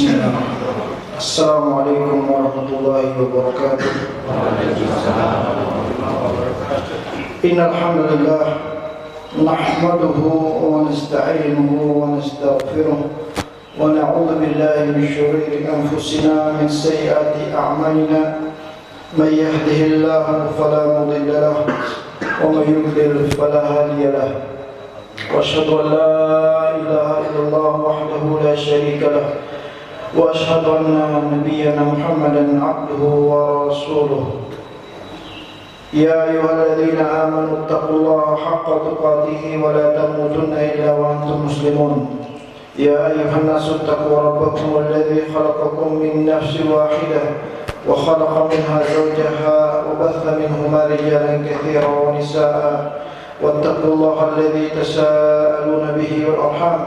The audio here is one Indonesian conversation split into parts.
Bismillah. Assalamualaikum warahmatullahi wabarakatuh. Innal hamdalillah nahmaduhu wa nasta'inuhu wa nastaghfiruh wa na'udzu billahi min shururi anfusina min sayyiati a'malina. Man yahdihillahu fala mudilla lahu wa man yudlil fala hadiya lahu. وأشهد أن لا إله إلا الله وحده لا شريك له وأشهد أن نبينا محمدا عبده ورسوله يا أيها الذين آمنوا اتقوا الله حق تقاته ولا تموتن إلا وأنتم مسلمون يا أيها الناس اتقوا ربكم الذي خلقكم من نفس واحدة وخلق منها زوجها وبث منهما رجالا كثيرا ونساء واتقوا الله الذي تساءلون به والأرحام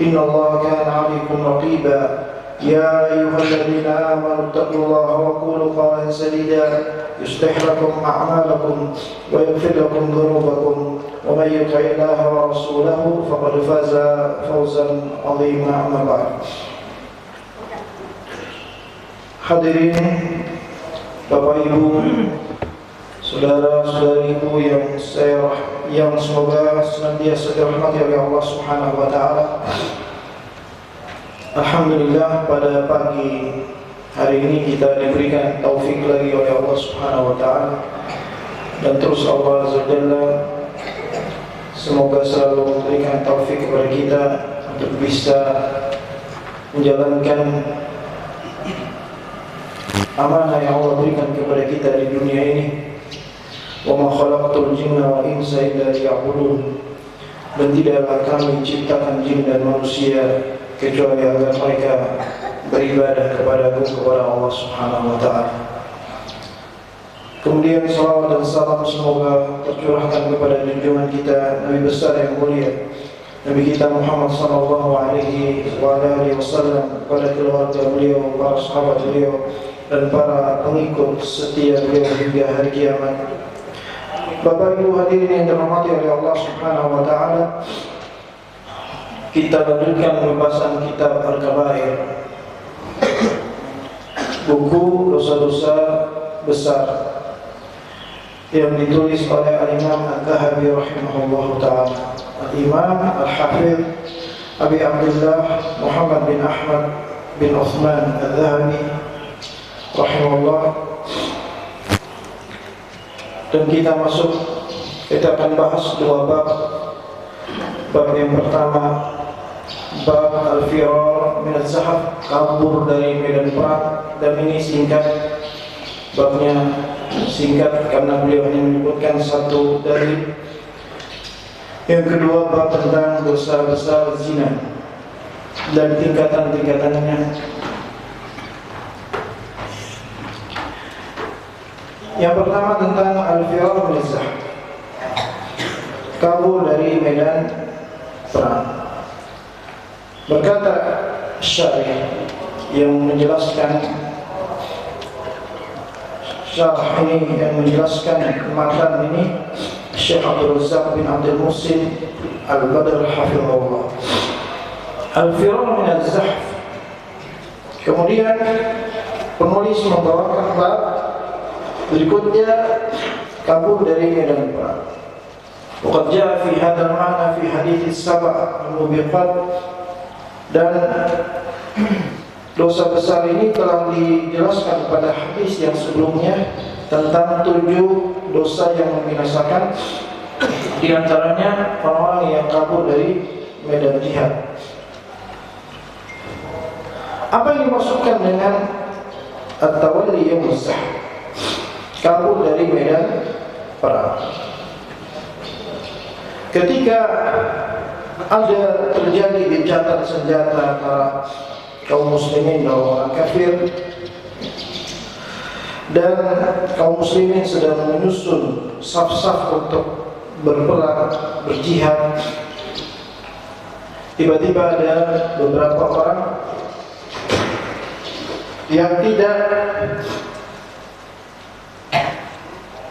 إن الله كان عليكم رقيبا يا أيها الذين آمنوا اتقوا الله وقولوا قولا سديدا يصلح لكم أعمالكم ويغفر لكم ذنوبكم ومن يطع الله ورسوله فقد فاز فوزا عظيما أما بعد. Hadirin Bapak Ibu, saudara-saudariku yang semoga senantiasa dirahmati oleh Allah Subhanahu wa taala. Alhamdulillah, pada pagi hari ini kita diberikan taufik lagi oleh Allah Subhanahu wa taala, dan terus Allah Azza wa Jalla semoga selalu memberikan taufik kepada kita untuk bisa menjalankan amanah yang Allah berikan kepada kita di dunia ini. Wa ma khalaqtul jinna wal insa illa liya'budun. Dan tidaklah kami ciptakan jin dan manusia kecuali agar mereka beribadah kepada Allah Subhanahu wa taala. Kemudian salawat dan salam semoga tercurahkan kepada junjungan kita Nabi besar yang mulia, Nabi kita Muhammad sallallahu alaihi wasallam, kepada keluarga beliau, para sahabat beliau, dan para pengikut setia beliau hingga hari kiamat. Bapak Ibu hadirin yang dirahmati oleh Allah Subhanahu wa taala, kita lanjutkan pembahasan kitab Al-Kabair, buku dosa-dosa besar yang ditulis oleh Al-Imam Al-Dhahabi rahimahullahu taala. Al-Imam Al-Hafidh Abi Abdullah Muhammad bin Ahmad bin Uthman Al-Dhahabi rahimahullah. Dan kita akan bahas dua bab. Bab yang pertama, bab al-firar min az-zahf, kabur dari medan perang. Dan ini singkat, babnya singkat karena beliau hanya menyebutkan satu dalil. Yang kedua, bab tentang dosa besar zina dan tingkatan-tingkatannya. Yang pertama tentang al-firar min az-zahf, kabur dari medan perang. Berkata Syarih yang menjelaskan syarah ini, yang menjelaskan matan ini, Syekh Abdul Razak bin Abdul Muhsin Al-Badr hafizahullah, al-firar min az-zahf. Kemudian penulis membawakan bab berikutnya, kabur dari medan perang. Waqad jaa fi hadzal ma'na fi hadits as-sab' al-mubiqat. Dan dosa besar ini telah dijelaskan pada hadis yang sebelumnya tentang 7 dosa yang membinasakan. Di antaranya orang-orang yang kabur dari medan jihad. Apa yang dimaksudkan dengan at-tawalli yawm az-zahf, kabur dari medan perang? Ketika ada terjadi gencatan senjata antara kaum muslimin dan orang kafir, dan kaum muslimin sedang menyusun saf-saf untuk berperang, berjihad, tiba-tiba ada beberapa orang yang tidak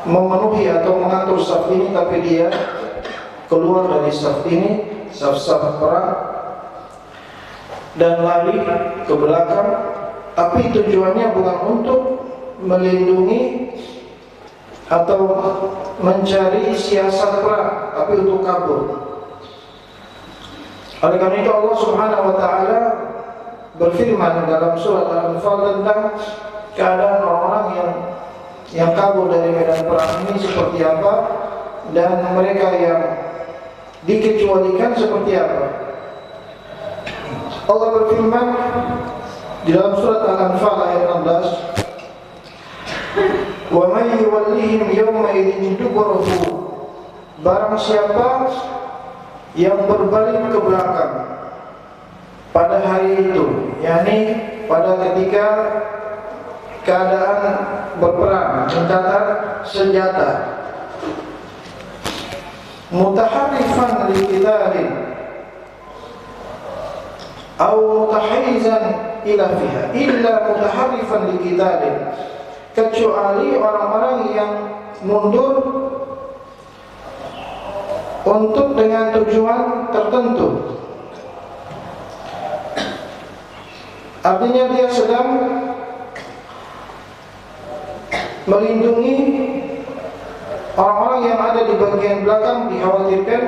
memenuhi atau mengatur saf ini, tapi dia keluar dari saf ini, saf-saf perang, dan lari ke belakang, tapi tujuannya bukan untuk melindungi atau mencari siasat perang, tapi untuk kabur. Oleh karena itu Allah Subhanahu wa taala berfirman dalam surat Al-Anfal tentang keadaan orang-orang yang kabur dari medan perang ini seperti apa, dan mereka yang dikecualikan seperti apa. Allah berfirman di dalam surat Al-Anfal ayat 16, "Wa may yuwallihim yawma idzin duburahu." Barang siapa yang berbalik ke belakang pada hari itu, yakni pada ketika keadaan berperang, mencatat senjata, mutaharrifan liqitalin atau mutahayyizan ila fiha illa mutaharrifan liqitalin, kecuali orang-orang yang mundur untuk dengan tujuan tertentu. Artinya dia sedang melindungi orang-orang yang ada di bagian belakang, dikhawatirkan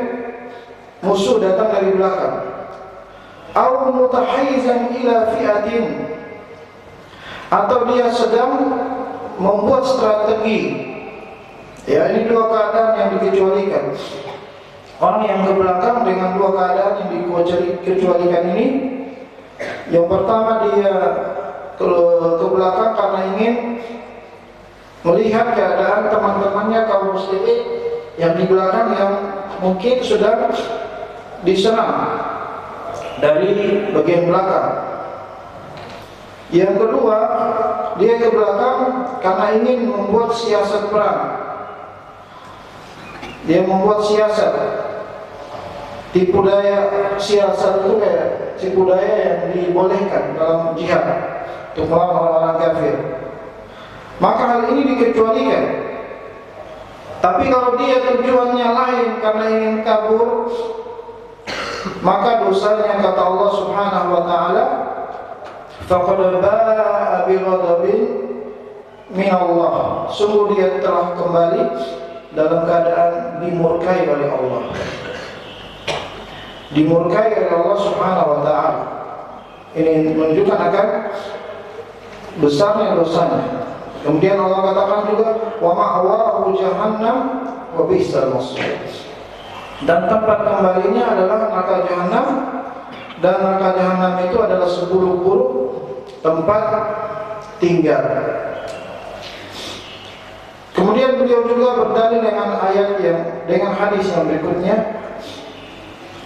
musuh datang dari belakang. Au mutahayyizan ila fi'atin, atau dia sedang membuat strategi. Ya, ini dua keadaan yang dikecualikan. Orang yang ke belakang dengan dua keadaan yang dikecualikan ini. Yang pertama, dia ke belakang karena ingin melihat keadaan teman-temannya kaum muslimin yang di belakang yang mungkin sudah diserang dari bagian belakang. Yang kedua, dia ke belakang karena ingin membuat siasat perang. Dia membuat siasat, tipu daya. Siasat itu kayak tipu daya yang dibolehkan dalam jihad untuk melawan orang-orang kafir. Maka hal ini dikecualikan. Tapi kalau dia tujuannya lain karena ingin kabur, maka dosanya kata Allah Subhanahu wa taala, faqad ba'a bi ghadabin min Allah. Sungguh dia telah kembali dalam keadaan dimurkai oleh Allah. Dimurkai oleh Allah Subhanahu wa taala. Ini menunjukkan akan besarnya dosanya. Kemudian Allah katakan juga, wa ma'awahu jahannam wa bi'sal masir. Dan tempat kembalinya adalah neraka jahanam, dan neraka jahanam itu adalah seburuk-buruk tempat tinggal. Kemudian beliau juga berdalil dengan ayat dengan hadis yang berikutnya,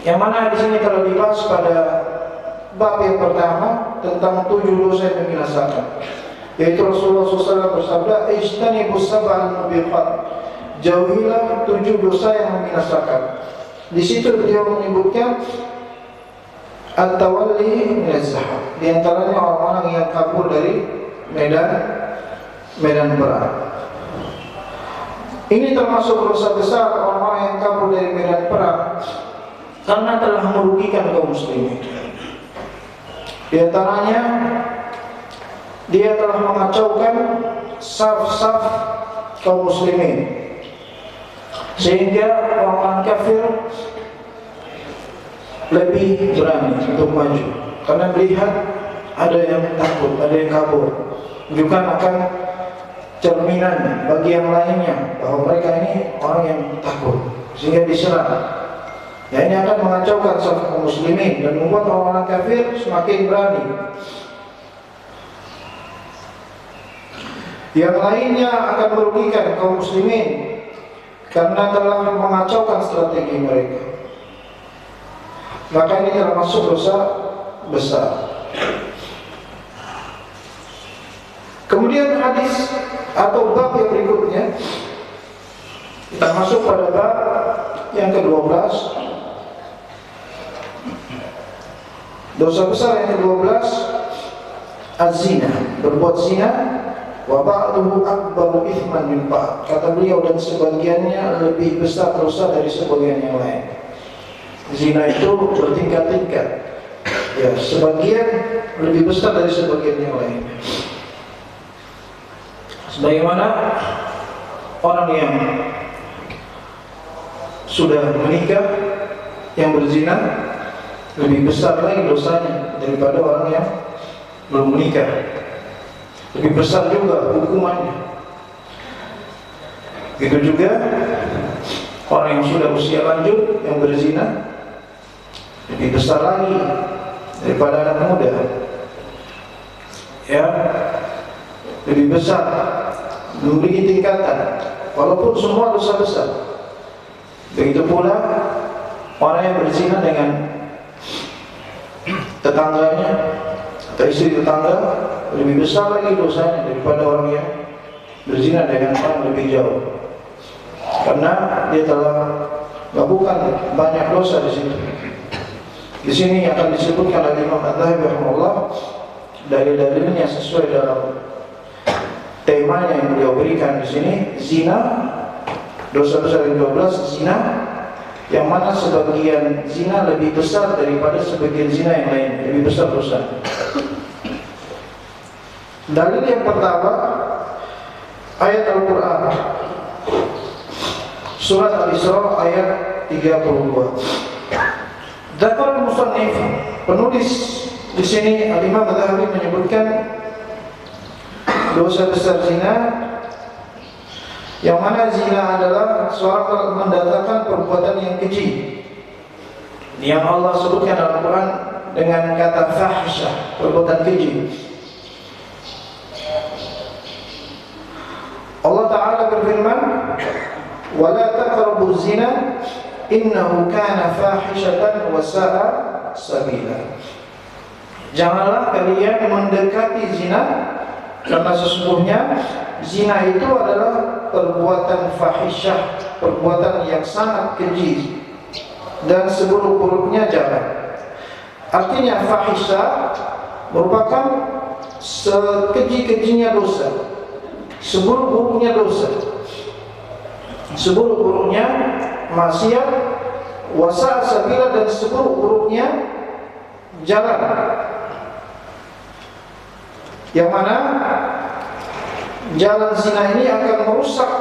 yang mana hadis ini telah dibahas pada bab yang pertama tentang 7 dosa yang membinasakan. Yaitu Rasulullah SAW bersabda, "Ijtanibus sab'al mubiqat." Jauhilah 7 dosa yang membinasakan. Di situ beliau menyebutkan at-tawalli minaz-zahab. Di antaranya orang-orang yang kabur dari medan perang. Ini termasuk dosa besar orang-orang yang kabur dari medan perang karena telah merugikan kaum muslimin. Di antaranya, dia telah mengacaukan saf-saf kaum muslimin, sehingga orang-orang kafir lebih berani untuk maju karena melihat ada yang takut, ada yang kabur. Menunjukkan akan cerminan bagi yang lainnya bahwa mereka ini orang yang takut, sehingga diserang. Ya, ini akan mengacaukan saf kaum muslimin dan membuat orang-orang kafir semakin berani. Yang lainnya akan merugikan kaum muslimin karena telah mengacaukan strategi mereka. Maka ini termasuk dosa besar. Kemudian hadis atau bab yang berikutnya, kita masuk pada bab yang ke-12. Dosa besar yang ke-12, az-zina, berbuat zina. Wa ba'duhu akbaru ithman min ba'd. Kata beliau, dan sebagiannya lebih besar dosa dari sebagian yang lain. Zina itu bertingkat-tingkat. Ya, sebagian lebih besar dari sebagian yang lain. Sebagaimana orang yang sudah menikah yang berzina lebih besar lagi dosanya daripada orang yang belum menikah. Lebih besar juga hukumannya. Begitu juga orang yang sudah usia lanjut yang berzina lebih besar lagi daripada anak muda. Ya, lebih besar, memiliki tingkatan, walaupun semua dosa besar. Begitu pula orang yang berzina dengan tetangganya atau istri tetangga lebih besar lagi dosanya daripada orang yang berzina dengan orang lebih jauh, karena dia telah melakukan banyak dosa di situ. Di sini akan disebutkan oleh Imam Adz-Dzahabi rahimahullah dalil-dalilnya sesuai dalam temanya yang beliau berikan di sini. Zina, dosa besar yang 12, zina, yang mana sebagian zina lebih besar daripada sebagian zina yang lain, lebih besar dosa. Dalil yang pertama, ayat Al-Quran surat Al-Isra ayat 32. Dzakar musannif, penulis di sini Al-Imam Adz-Dzahabi menyebutkan dosa besar zina, yang mana zina adalah seorang mendatangkan perbuatan yang keji yang Allah sebutkan dalam Al-Quran dengan kata fahisyah, perbuatan keji. Allah Ta'ala berfirman, وَلَا تَقْرَبُوا الزِّنَا إِنَّهُ كَانَ فَاحِشَةً وَسَاءَ سَبِيلًا. Janganlah kalian mendekati zina, karena sesungguhnya zina itu adalah perbuatan fahisyah, perbuatan yang sangat keji dan seburuk-buruknya jalan. Artinya fahisyah merupakan sekeji-kejinya dosa, seburuk-buruknya dosa, seburuk-buruknya maksiat, wasa sabila, dan seburuk-buruknya jalan, yang mana jalan zina ini akan merusak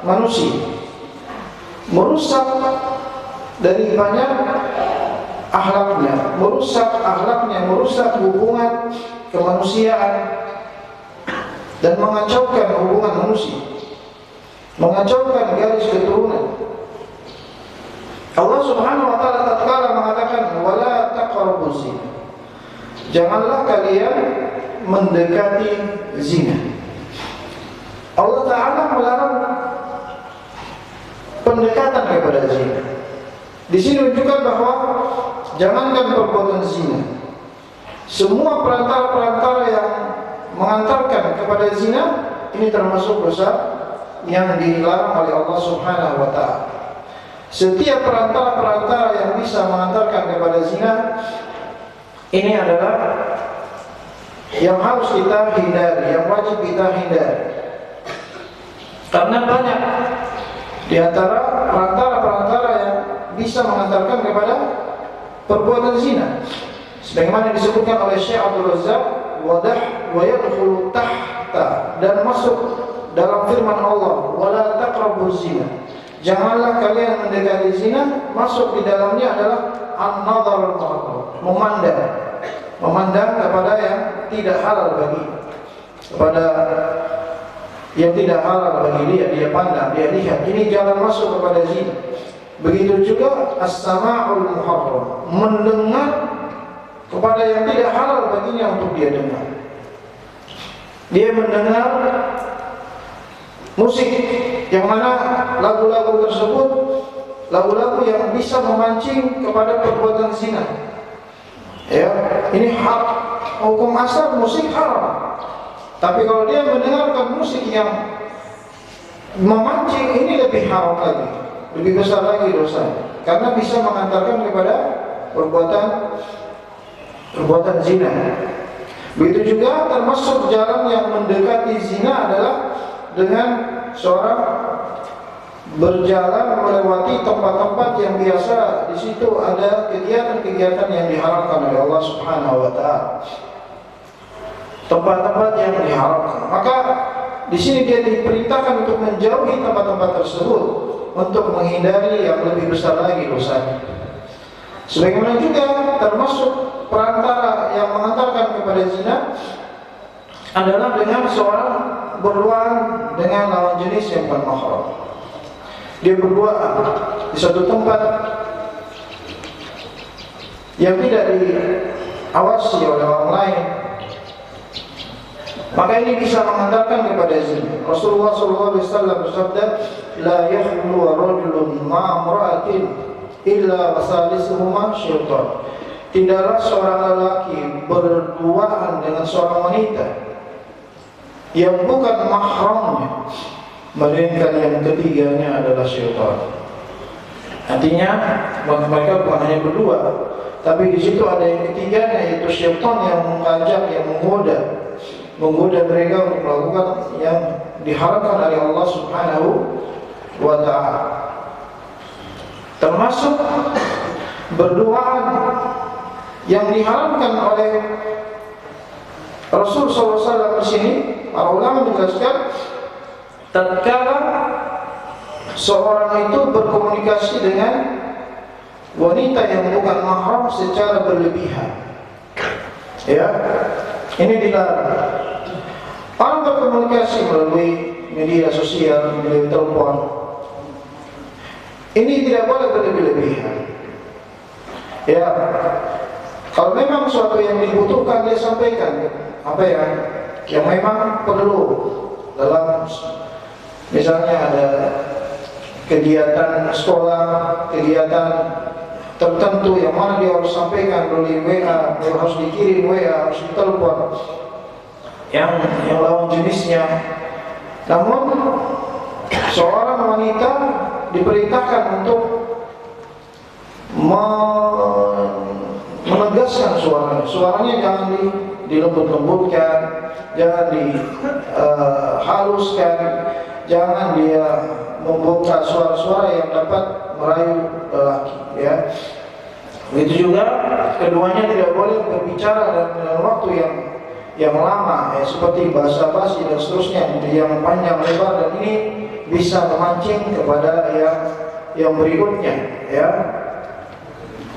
manusia, merusak dari banyak akhlaknya, merusak hubungan kemanusiaan, dan mengacaukan hubungan manusia, mengacaukan garis keturunan. Allah Subhanahu wa taala tatkala mengatakan wala taqrabuz zina, janganlah kalian mendekati zina. Allah Ta'ala melarang pendekatan kepada zina. Di sini menunjukkan bahwa jangankan perbuatan zina, semua perantara-perantara yang mengantarkan kepada zina ini termasuk dosa yang dilarang oleh Allah Subhanahu wa taala. Setiap perantara-perantara yang bisa mengantarkan kepada zina ini adalah yang harus kita hindari, yang wajib kita hindari. Karena banyak di antara perantara-perantara yang bisa mengantarkan kepada perbuatan zina. Sebagaimana disebutkan oleh Syekh Abdul Razzaq, wadah wa yadkhulu tahta, dan masuk dalam firman Allah, wala taqrabuz zina. Janganlah kalian mendekati zina, masuk di dalamnya adalah an-nadhar al-muharram, memandang kepada yang tidak halal bagi, kepada yang tidak halal bagi dia pandang, dia lihat, ini jalan masuk kepada zina. Begitu juga as-sama'ul muharram, mendengar kepada yang tidak halal baginya untuk dia dengar. Dia mendengar musik, yang mana lagu-lagu tersebut lagu-lagu yang bisa memancing kepada perbuatan zina. Ya, ini hukum asal musik haram. Tapi kalau dia mendengarkan musik yang memancing, ini lebih haram lagi, lebih besar lagi dosanya, karena bisa mengantarkan kepada perbuatan zina. Begitu juga termasuk jalan yang mendekati zina adalah dengan seorang berjalan melewati tempat-tempat yang biasa di situ ada kegiatan-kegiatan yang diharamkan oleh Allah Subhanahu wa taala. Tempat-tempat yang diharamkan. Maka di sini dia diperintahkan untuk menjauhi tempat-tempat tersebut untuk menghindari yang lebih besar lagi dosanya. Sebagaimana juga termasuk perantara yang mengantarkan kepada zina adalah dengan seorang berduaan dengan lawan jenis yang bukan mahram. Dia berduaan di suatu tempat yang tidak diawasi oleh orang lain, maka ini bisa mengantarkan kepada zina. Rasulullah SAW bersabda, "La yakhlu rajulun ma'a imra'atin illa wasalisuhuma syaitan." Tidaklah seorang lelaki berduaan dengan seorang wanita yang bukan mahramnya, melainkan yang ketiganya adalah syaitan. Artinya mereka bukan hanya berdua, tapi di situ ada yang ketiganya, yaitu syaitan yang mengajak, yang menggoda mereka untuk melakukan yang diharamkan oleh Allah Subhanahu wa ta'ala. Termasuk berduaan yang diharamkan oleh Rasul SAW di sini. Para ulama menjelaskan, tatkala seorang itu berkomunikasi dengan wanita yang bukan mahram secara berlebihan, ya, ini dilarang. Orang berkomunikasi melalui media sosial, melalui telepon, ini tidak boleh berlebih-lebihan. Ya, kalau memang suatu yang dibutuhkan dia sampaikan apa yang memang perlu dalam, misalnya ada kegiatan sekolah, kegiatan tertentu yang mana dia harus sampaikan melalui WA, dia harus dikirim WA, harus ditelepon yang lawan jenisnya. Namun seorang wanita diperintahkan untuk menegaskan suaranya jangan dilembut-lembutkan, jangan dihaluskan, jangan dia membuka suara-suara yang dapat merayu lelaki, ya. Begitu juga keduanya tidak boleh berbicara dalam waktu yang lama, ya, seperti basa-basi dan seterusnya yang panjang lebar, dan ini bisa memancing kepada yang berikutnya, ya.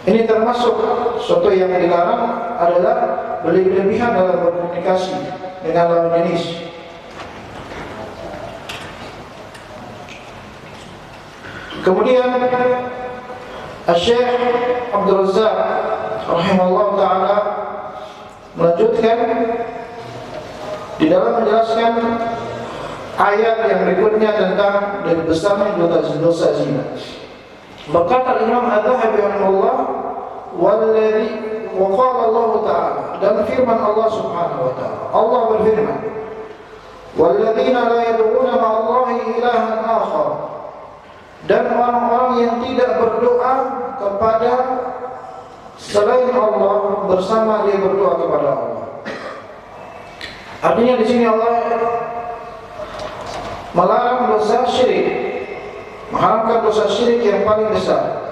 Ini termasuk suatu yang dilarang adalah berlebihan dalam berkomunikasi dengan lawan jenis. Kemudian Syekh Abdul Razzaq rahimahullah taala melanjutkan di dalam menjelaskan ayat yang berikutnya tentang lebih besarnya dosa zina. Berkata Imam Adz-Dzahabi rahimahullah, "Walladzi wa qala Allah taala," dan firman Allah Subhanahu wa taala. Allah berfirman, "Walladzina la yad'una ma'allahi ilahan akhar," dan orang-orang yang tidak berdoa kepada selain Allah bersama dia berdoa kepada Allah. Artinya di sini Allah melarang dosa syirik, mengharamkan dosa syirik yang paling besar.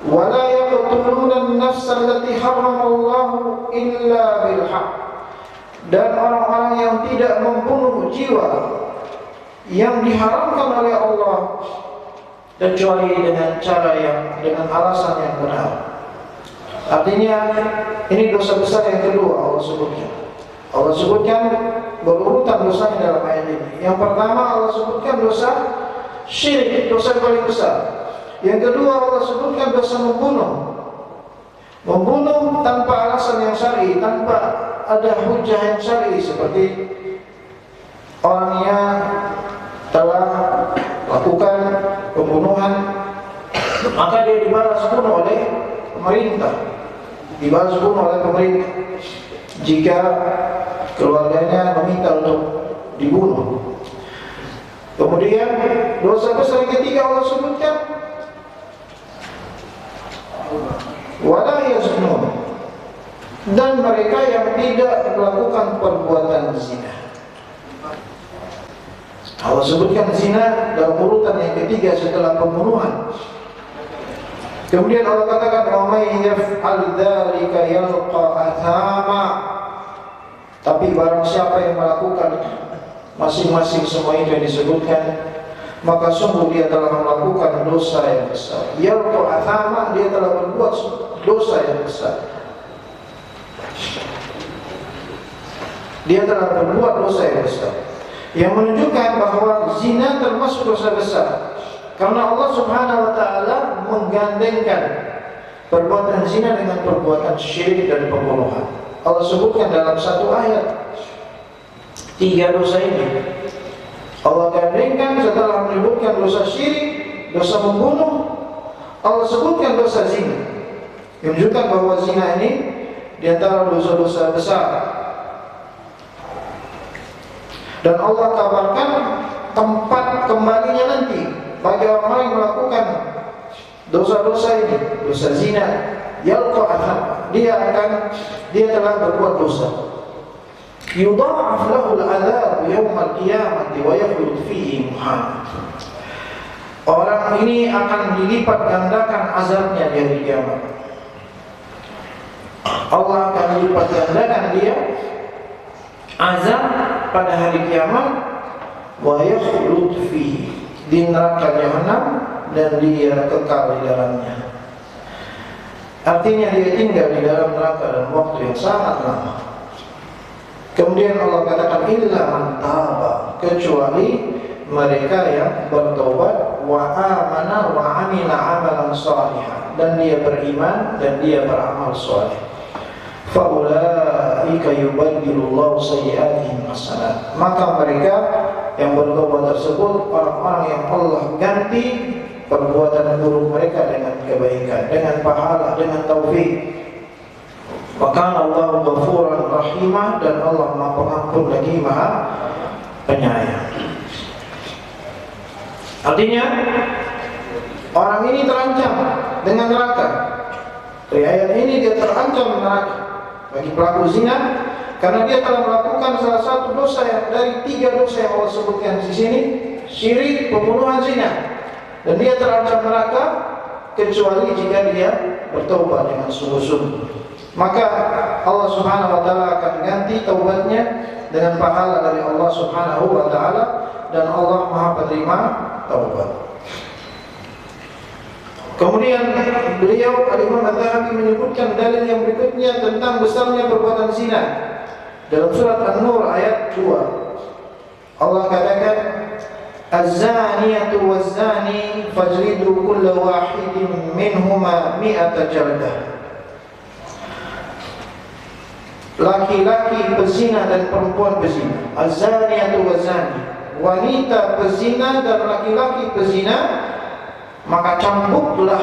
Wala yaqtuluna an-nafsa allati harramallahu illa bil haqq, dan orang-orang yang tidak membunuh jiwa yang diharamkan oleh Allah kecuali dengan cara dengan alasan yang benar. Artinya ini dosa besar yang kedua Allah sebutkan. Allah sebutkan berurutan dosanya dalam ayat ini. Yang pertama Allah sebutkan dosa syirik, dosa yang paling besar. Yang kedua Allah sebutkan dosa membunuh tanpa alasan yang syar'i, tanpa ada hujah yang syar'i, seperti orangnya telah lakukan pembunuhan, maka dia dibalas bunuh oleh pemerintah, jika keluarganya meminta untuk dibunuh. Kemudian dosa besar yang ketiga Allah sebutkan, wala yaznun, dan mereka yang tidak melakukan perbuatan zina. Allah sebutkan zina dalam urutan yang ketiga setelah pembunuhan. Kemudian Allah katakan wa may yaf'al dzalika yalqa athama. Tapi barang siapa yang melakukan masing-masing semua itu yang disebutkan, maka sungguh dia telah melakukan dosa yang besar. Yalqa athama, dia telah berbuat dosa yang besar. Dia telah berbuat dosa yang besar, yang menunjukkan bahwa zina termasuk dosa besar. Karena Allah Subhanahu wa taala menggandengkan perbuatan zina dengan perbuatan syirik dan pembunuhan. Allah sebutkan dalam satu ayat 3 dosa ini. Allah gandengkan setelah menyebutkan dosa syirik, dosa membunuh, Allah sebutkan dosa zina. Yang menunjukkan bahwa zina ini di antara dosa-dosa besar. Dan Allah kabarkan tempat kembalinya nanti bagi orang yang melakukan dosa-dosa ini, dosa zina, yalqa atham, dia telah berbuat dosa. Yudha'af lahu al-'adzab yawm al-qiyamati wa yakhlud fihi muhan. Orang ini akan dilipat gandakan azabnya di hari kiamat. Allah akan dilipat gandakan dia azab pada hari kiamat, wa yakhlud fihi, di neraka jahanam, dan dia kekal di dalamnya. Artinya dia tinggal di dalam neraka dalam waktu yang sangat lama. Kemudian Allah katakan illa man taba, kecuali mereka yang bertobat, wa amana wa amila amalan shalihan, dan dia beriman dan dia beramal saleh. Fa ulaika yubaddilullahu sayyi'atihim hasanat, maka mereka yang bertobat tersebut orang-orang yang Allah ganti perbuatan buruk mereka dengan kebaikan, dengan pahala, dengan taufik. Wa kana Allahu ghafuran rahimah, dan Allah Maha Pengampun lagi Maha Penyayang. Artinya orang ini terancam dengan neraka. Dari ayat ini dia terancam neraka bagi pelaku zina, karena dia telah melakukan salah satu dosa yang dari 3 dosa yang Allah sebutkan di sini, syirik, pembunuhan, zina. Dan dia terancam neraka kecuali jika dia bertobat dengan sungguh-sungguh. Maka Allah Subhanahu wa taala akan ganti taubatnya dengan pahala dari Allah Subhanahu wa taala, dan Allah Maha penerima taubat. Kemudian beliau Al-Imam Adz-Dzahabi menyebutkan dalil yang berikutnya tentang besarnya perbuatan zina. Dalam surat An-Nur ayat 2, Allah katakan, Az-zaniyatu waz-zani fajlidu kulla wahidin minhuma mi'ata jaldah. Laki-laki pezina dan perempuan pezina, az-zaniyatu waz-zani, wanita pezina dan laki-laki pezina, maka cambuklah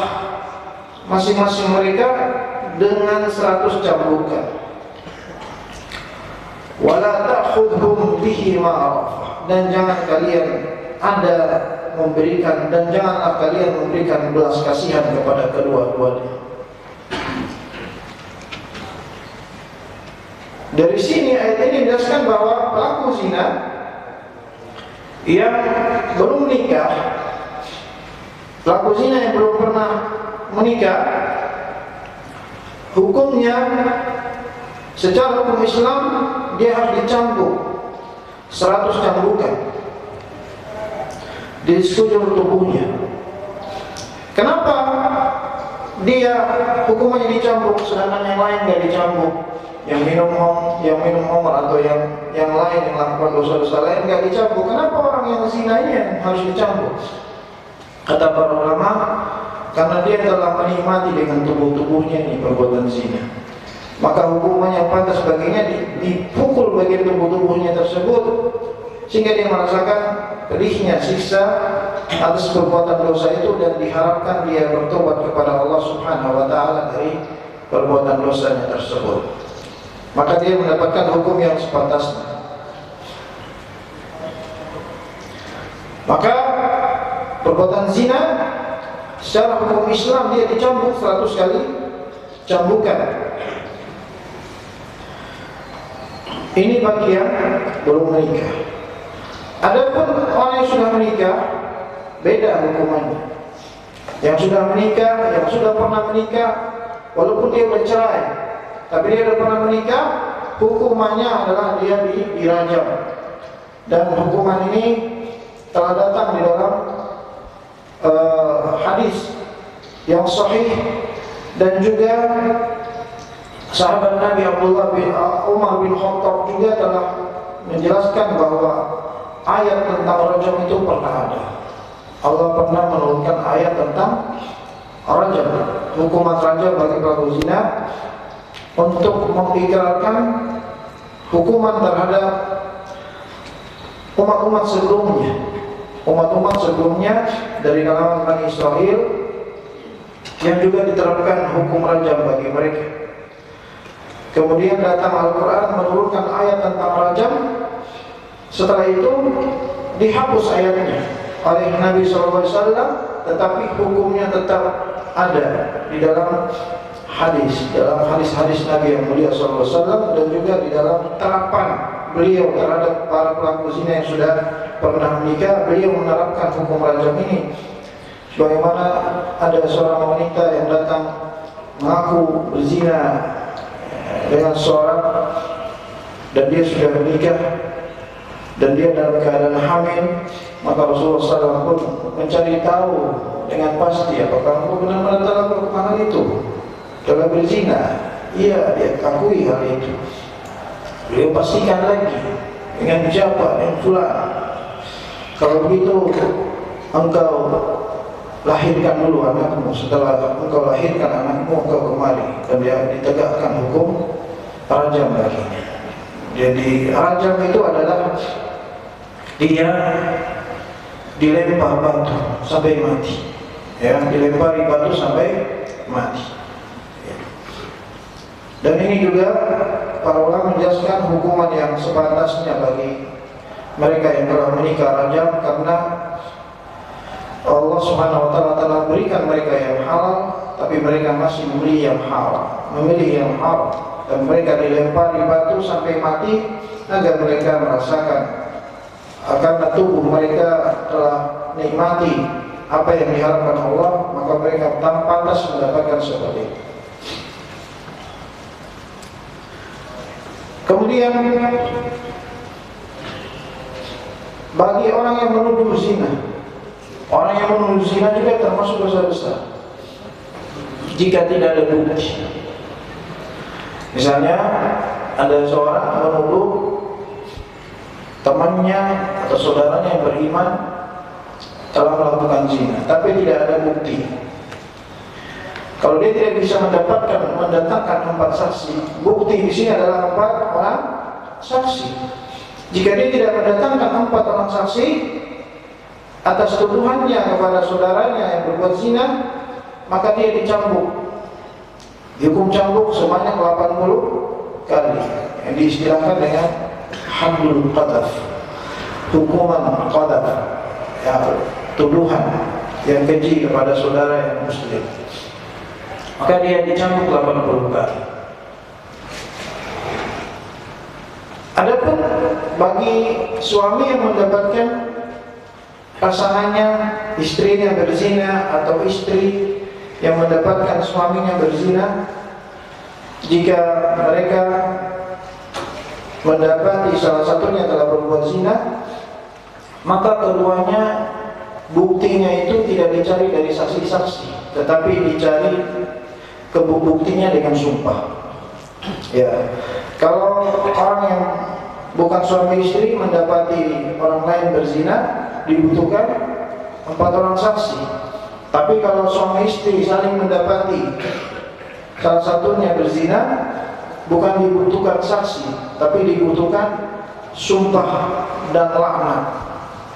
masing-masing mereka dengan 100 cambukan. Wala ta'khudhum bihi ma'rafah, dan jangan kalian janganlah kalian memberikan belas kasihan kepada kedua-duanya. Dari sini ayat ini menjelaskan bahwa pelaku zina yang belum menikah, pelaku zina yang belum pernah menikah, hukumnya secara hukum Islam dia harus dicambuk 100 cambukan di sekujur tubuhnya. Kenapa dia hukumannya dicambuk sedangkan yang lain nggak dicambuk? Yang minum khamr atau yang lain yang melakukan dosa-dosa lain nggak dicambuk. Kenapa orang yang zina ini yang harus dicambuk? Kata para ulama, karena dia telah menikmati dengan tubuhnya ini perbuatan zina. Maka hukuman yang pantas baginya dipukul bagian tubuhnya tersebut, sehingga dia merasakan pedihnya siksa atas perbuatan dosa itu, dan diharapkan dia bertobat kepada Allah Subhanahu wa taala dari perbuatan dosanya tersebut. Maka dia mendapatkan hukum yang sepantasnya. Maka perbuatan zina secara hukum Islam dia dicambuk 100 kali cambukan. Ini bagi yang belum menikah. Adapun orang yang sudah menikah, beda hukumannya. Yang sudah menikah, yang sudah pernah menikah, walaupun dia bercerai, tapi dia sudah pernah menikah, hukumannya adalah dia dirajam. Dan hukuman ini telah datang di dalam hadis yang sahih, dan juga sahabat Nabi Abdullah bin Umar bin Khattab juga telah menjelaskan bahwa ayat tentang rajam itu pernah ada. Allah pernah menurunkan ayat tentang rajam, hukuman rajam bagi pelaku zina, untuk mengikrarkan hukuman terhadap umat-umat sebelumnya. Umat-umat sebelumnya dari kalangan Bani Israel yang juga diterapkan hukum rajam bagi mereka. Kemudian datang Al-Quran menurunkan ayat tentang rajam. Setelah itu dihapus ayatnya oleh Nabi SAW, tetapi hukumnya tetap ada di dalam hadis-hadis Nabi yang mulia SAW, dan juga di dalam terapan beliau terhadap para pelaku zina yang sudah pernah menikah. Beliau menerapkan hukum rajam ini. Sebagaimana ada seorang wanita yang datang mengaku berzina dengan seorang, dan dia sudah menikah dan dia dalam keadaan hamil, maka Rasulullah SAW pun mencari tahu dengan pasti apakah engkau benar-benar telah melakukan hal itu, telah berzina. Iya, dia akui hal itu. Beliau pastikan lagi dengan siapa, dengan fulan. Kalau begitu engkau lahirkan dulu anakmu. Setelah engkau lahirkan anakmu, engkau kemari, dan dia ditegakkan hukum rajam baginya. Jadi rajam itu adalah dia dilempar batu sampai mati, ya, dilempari batu sampai mati. Dan ini juga para ulama menjelaskan hukuman yang sepantasnya bagi mereka yang telah menikah rajam, karena Allah Subhanahu wa taala telah berikan mereka yang halal, tapi mereka masih memilih yang haram, dan mereka dilempari batu sampai mati agar mereka merasakan karena tubuh mereka telah nikmati apa yang diharapkan Allah, maka mereka pantas mendapatkan seperti itu. Kemudian bagi orang yang menuduh zina, orang yang menuduh zina juga termasuk dosa besar jika tidak ada bukti. Misalnya ada seorang menuduh temannya atau saudaranya yang beriman telah melakukan zina, tapi tidak ada bukti. Kalau dia tidak bisa mendatangkan 4 saksi, bukti di sini adalah 4 orang saksi. Jika dia tidak mendatangkan 4 orang saksi atas tuduhannya kepada saudaranya yang berbuat zina, maka dia dicambuk. Dihukum cambuk sebanyak 80 kali, yang diistilahkan dengan haddul qadhaf, hukuman qadhaf, ya, tuduhan yang keji kepada saudara yang muslim. Maka dia dicambuk 80 kali. Adapun bagi suami yang mendapatkan pasangannya, istrinya berzina, atau istri yang mendapatkan suaminya berzina, jika mereka mendapati salah satunya telah berbuat zina, maka keduanya buktinya itu tidak dicari dari saksi-saksi, tetapi dicari buktinya dengan sumpah. Ya, kalau orang yang bukan suami istri mendapati orang lain berzina, dibutuhkan 4 orang saksi. Tapi kalau suami istri saling mendapati salah satunya berzina, bukan dibutuhkan saksi, tapi dibutuhkan sumpah dan laknat.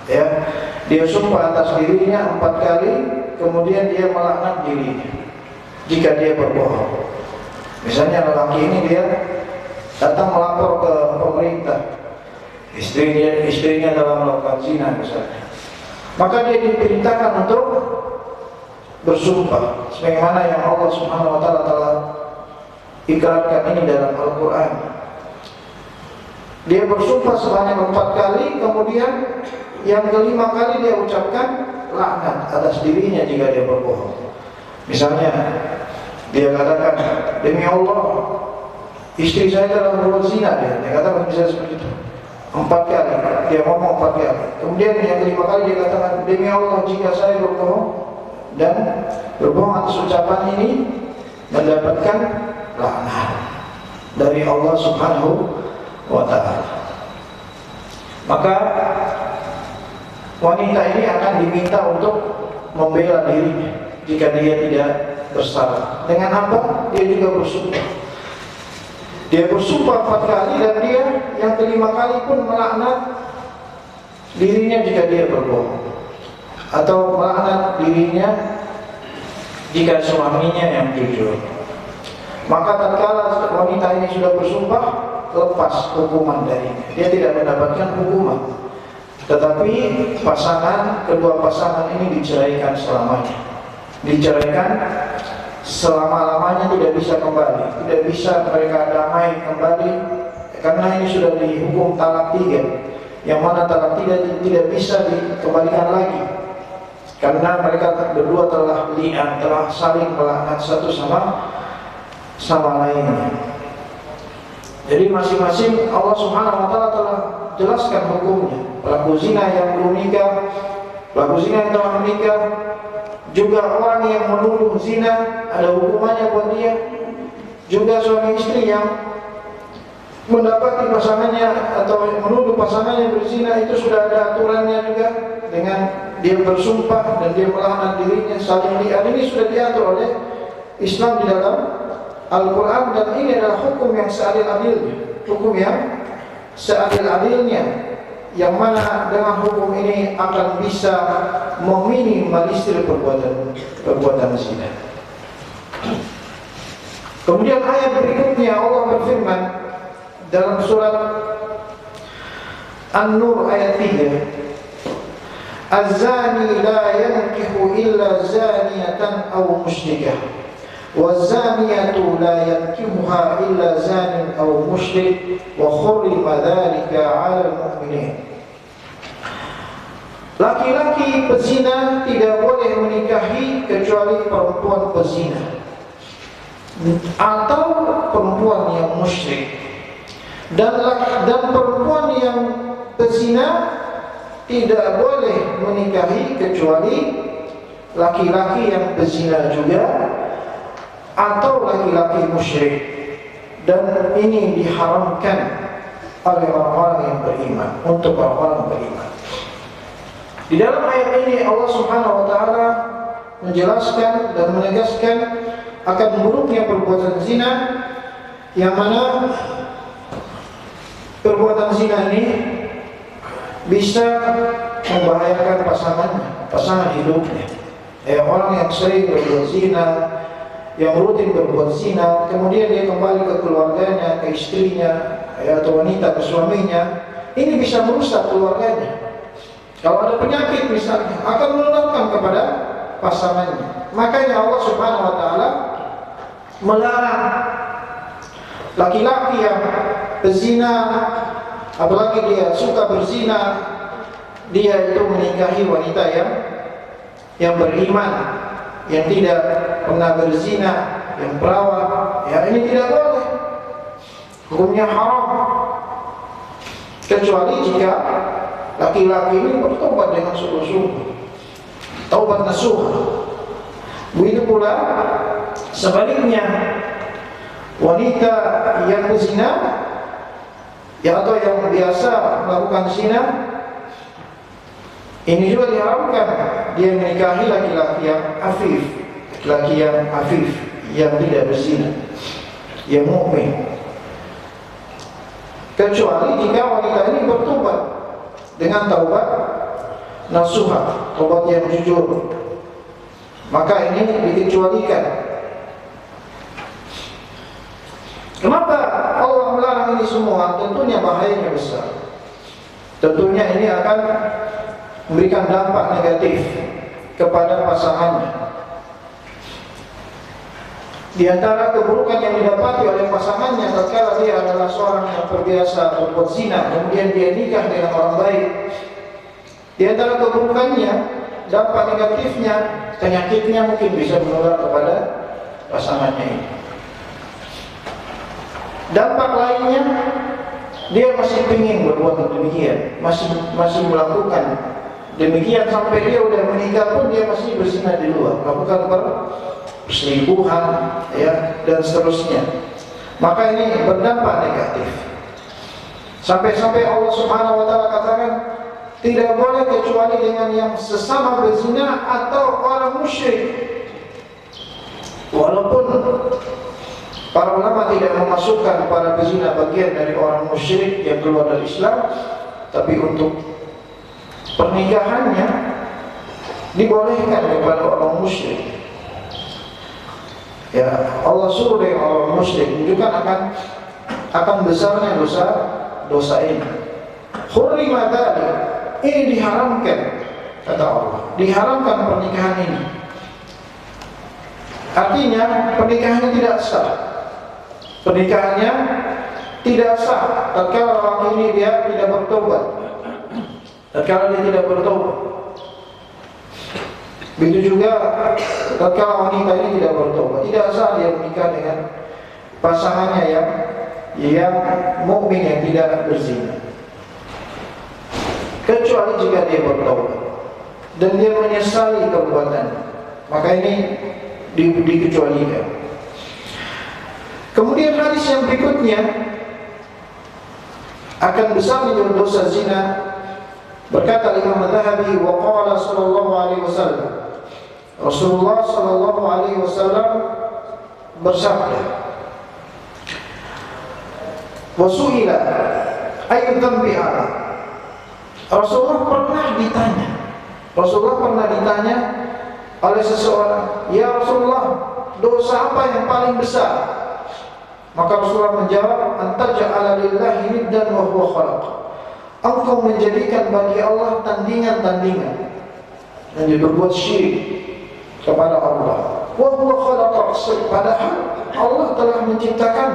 Ya, dia sumpah atas dirinya 4 kali, kemudian dia melaknat dirinya jika dia berbohong. Misalnya lelaki ini dia datang melapor ke pemerintah, istrinya dalam melakukan zina misalnya, maka dia diperintahkan untuk bersumpah sebagaimana yang Allah Subhanahu wa taala telah ikrarkan ini dalam Al-Qur'an. Dia bersumpah sebanyak 4 kali, kemudian yang kelima kali dia ucapkan laknat atas dirinya jika dia berbohong. Misalnya dia katakan, demi Allah istri saya telah berbuat zina, dia katakan bisa seperti itu 4 kali, dia ngomong 4 kali. Kemudian yang kelima kali dia katakan, demi Allah jika saya berbohong dan berbohong atas ucapan ini mendapatkan laknat dari Allah Subhanahu wa ta'ala. Maka wanita ini akan diminta untuk membela dirinya jika dia tidak bersalah. Dengan apa? Dia juga bersumpah. Dia bersumpah 4 kali dan dia yang kelima kali pun melaknat dirinya jika dia berbohong, atau melaknat dirinya jika suaminya yang jujur. Maka tatkala wanita ini sudah bersumpah, lepas hukuman darinya. Dia tidak mendapatkan hukuman. Tetapi kedua pasangan ini diceraikan selamanya. Diceraikan selama-lamanya, tidak bisa kembali. Tidak bisa mereka damai kembali, karena ini sudah dihukum talak 3. Yang mana talak 3 tidak bisa dikembalikan lagi, karena mereka berdua telah li'an, telah saling melaknat satu sama lainnya. Jadi masing-masing Allah Subhanahu wa ta'ala telah jelaskan hukumnya. Pelaku zina yang belum nikah, pelaku zina yang telah menikah, juga orang yang menuduh zina ada hukumannya buat dia. Juga suami istri yang mendapati pasangannya atau menuduh pasangannya berzina, itu sudah ada aturannya juga, dengan dia bersumpah dan dia melaknat dirinya, saling li'an. Ini sudah diatur oleh Islam di dalam Al-Quran, dan ini adalah hukum yang seadil-adilnya. Hukum yang seadil-adilnya, yang mana dengan hukum ini akan bisa meminimalisir perbuatan zina. Kemudian ayat berikutnya Allah berfirman dalam surat An-Nur ayat 3, Az-zani la yankihu illa zaniyatan aw musyrikah, waz-zaniyatu la yankihuha illa zanin aw musyrik, wa hurrima dzalika 'alal mu'minin. Laki-laki pezina tidak boleh menikahi kecuali perempuan pezina atau perempuan yang musyrik, dan perempuan yang pezina tidak boleh menikahi kecuali laki-laki yang pezina juga atau laki-laki musyrik, dan ini diharamkan oleh orang-orang yang beriman, untuk orang-orang beriman. Di dalam ayat ini Allah Subhanahu wa ta'ala menjelaskan dan menegaskan akan buruknya perbuatan zina, yang mana perbuatan zina ini bisa membahayakan pasangan hidupnya. Orang yang sering berbuat zina, yang rutin berbuat zina, kemudian dia kembali ke keluarganya, ke istrinya, atau wanita ke suaminya, ini bisa merusak keluarganya. Kalau ada penyakit misalnya, akan menularkan kepada pasangannya. Makanya Allah Subhanahu wa ta'ala melarang laki-laki yang berzina, apalagi dia suka berzina, dia itu menikahi wanita yang beriman, yang tidak pernah berzina, yang perawan. Ya, ini tidak boleh, hukumnya haram, kecuali jika laki-laki ini bertobat dengan sungguh-sungguh, taubat nasuh. Begitu pula sebaliknya, wanita yang berzina, ya, atau yang biasa melakukan zina, ini juga diharamkan dia menikahi laki-laki yang afif, laki-laki yang afif, yang tidak berzina, yang mukmin, kecuali jika wanita ini bertobat dengan taubat nasuha, taubat yang jujur, maka ini dikecualikan. Kenapa Allah melarang ini semua? Tentunya bahayanya besar. Tentunya ini akan memberikan dampak negatif kepada pasangannya. Di antara keburukan yang didapati oleh pasangannya tatkala dia adalah seorang yang terbiasa berbuat zina, kemudian dia nikah dengan orang baik, di antara keburukannya, dampak negatifnya, penyakitnya mungkin bisa menular kepada pasangannya ini. Dampak lainnya, dia masih ingin berbuat demikian, masih melakukan demikian sampai dia udah menikah pun dia masih berzina di luar, melakukan perselingkuhan, ya, dan seterusnya. Maka ini berdampak negatif. Sampai-sampai Allah Subhanahu wa taala katakan, tidak boleh kecuali dengan yang sesama berzina atau orang musyrik. Walaupun para ulama tidak memasukkan para pezina bagian dari orang musyrik yang keluar dari Islam, tapi untuk pernikahannya dibolehkan kepada orang musyrik. Ya, Allah suruh dengan orang musyrik menunjukkan akan besarnya dosa ini. Hurrima dzalik, ini diharamkan, kata Allah, diharamkan pernikahan ini. Artinya pernikahannya tidak sah. Pernikahannya tidak sah tatkala orang ini dia tidak bertobat. Tatkala dia tidak bertobat. Begitu juga tatkala wanita ini tidak bertobat, tidak sah dia menikah dengan pasangannya yang mukmin yang tidak berzina. Kecuali jika dia bertobat dan dia menyesali perbuatan, maka ini dikecualikan. Kemudian hadis yang berikutnya akan besarnya dosa zina. Berkata Imam Adz-Dzahabi, wa qala sallallahu alaihi wasallam, Rasulullah sallallahu alaihi wasallam bersabda, wa su'ila ayyu dhanbi a'zam. Rasulullah pernah ditanya oleh seseorang, ya Rasulullah, dosa apa yang paling besar? Maka Rasulullah menjawab, anta ja'ala lillahi niddan wa huwa khalaq. Engkau menjadikan bagi Allah tandingan-tandingan dan berbuat syirik kepada Allah. Wa huwa khalaq, padahal Allah telah menciptakan.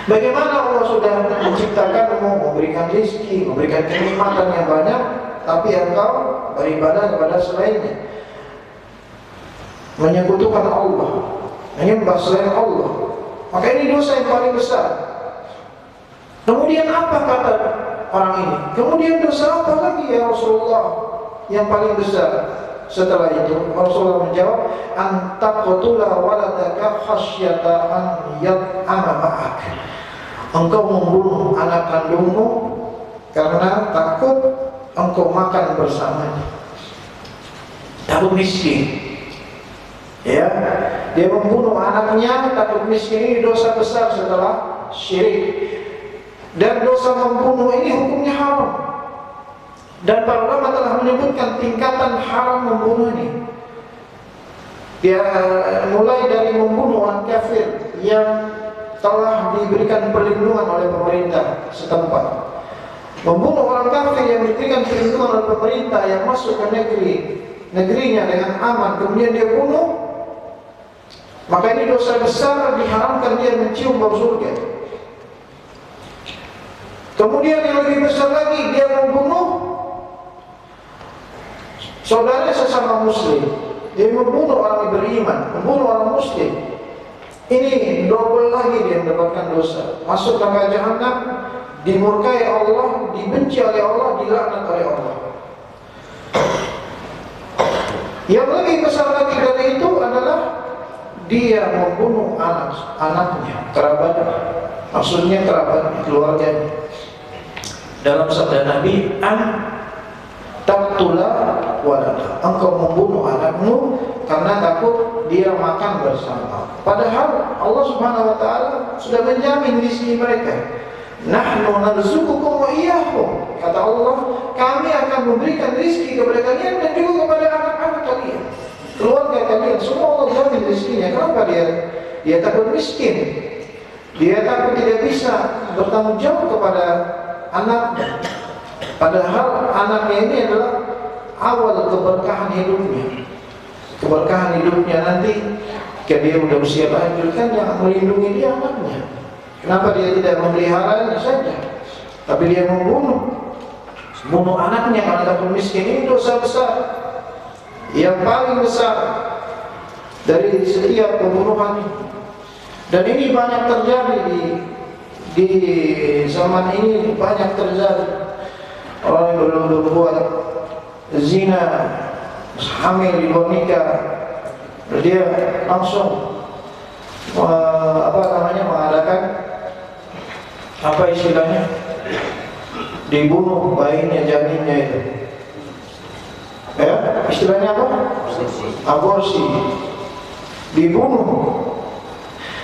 Bagaimana Allah sudah menciptakanmu, memberikan rezeki, memberikan kenikmatan yang banyak, tapi engkau beribadah kepada selainnya, menyekutukan Allah, menyembah selain Allah. Maka ini dosa yang paling besar. Kemudian apa kata orang ini? Kemudian dosa apa lagi ya Rasulullah yang paling besar? Setelah itu Rasulullah menjawab, antaqtula waladaka khasyata an yat'ama ma'ak. Engkau membunuh anak kandungmu karena takut engkau makan bersamanya. Takut miskin. Ya, dia membunuh anaknya takut miskin. Ini dosa besar setelah syirik. Dan dosa membunuh ini hukumnya haram. Dan para ulama telah menyebutkan tingkatan haram membunuh ini. Dia mulai dari membunuh orang kafir yang telah diberikan perlindungan oleh pemerintah setempat, membunuh orang kafir yang diberikan perlindungan oleh pemerintah yang masuk ke negerinya dengan aman, kemudian dia bunuh, maka ini dosa besar, diharamkan dia mencium bau surga. Kemudian yang lebih besar lagi, dia membunuh saudara sesama muslim. Dia membunuh orang yang beriman, membunuh orang muslim. Ini double lagi dia mendapatkan dosa. Masuk neraka jahanam, dimurkai Allah, dibenci oleh Allah, dilaknat oleh Allah. Yang lebih besar lagi dari itu adalah dia membunuh anaknya, kerabatnya. Maksudnya kerabatnya, keluarganya. Dalam sabda Nabi, taqtula walada, engkau membunuh anakmu karena takut dia makan bersama. Padahal Allah Subhanahu wa taala sudah menjamin rezeki mereka. Nahnu narzuqukum wa iyyahum. Kata Allah, kami akan memberikan rezeki kepada kalian dan juga kepada anak-anak kalian, keluarga kalian. Semua Allah jamin rezekinya. Kenapa dia takut miskin? Dia takut tidak bisa bertanggung jawab kepada anaknya. Padahal anaknya ini adalah awal keberkahan hidupnya. Keberkahan hidupnya nanti Ketika dia sudah usia lanjut kan yang melindungi dia anaknya. Kenapa dia tidak memeliharanya saja, tapi dia membunuh anaknya karena takut miskin? Ini dosa besar, yang paling besar dari setiap pembunuhan. Dan ini banyak terjadi di zaman ini, banyak terjadi. Orang yang berbuat zina, hamil di luar nikah, dia langsung mengadakan dibunuh bayinya, janinnya itu. Ya, istilahnya apa? Aborsi. Dibunuh.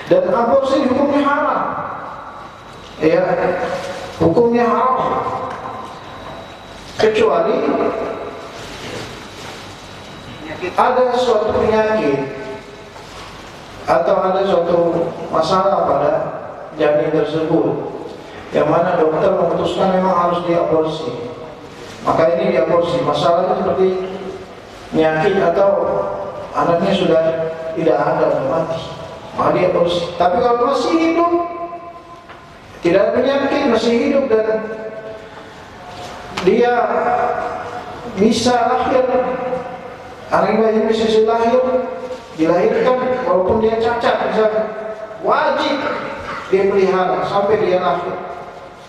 Dan aborsi hukumnya haram. Ya, hukumnya haram. Kecuali ada suatu penyakit atau ada suatu masalah pada janin tersebut, yang mana dokter memutuskan memang harus diaborsi, maka ini diaborsi. Masalahnya seperti penyakit atau anaknya sudah tidak ada, sudah mati, maka diaborsi. Tapi kalau masih hidup, tidak ada penyakit, masih hidup dan dia bisa lahir, anak bayi bisa lahir, dilahirkan walaupun dia cacat misalkan, wajib dia pelihara sampai dia lahir.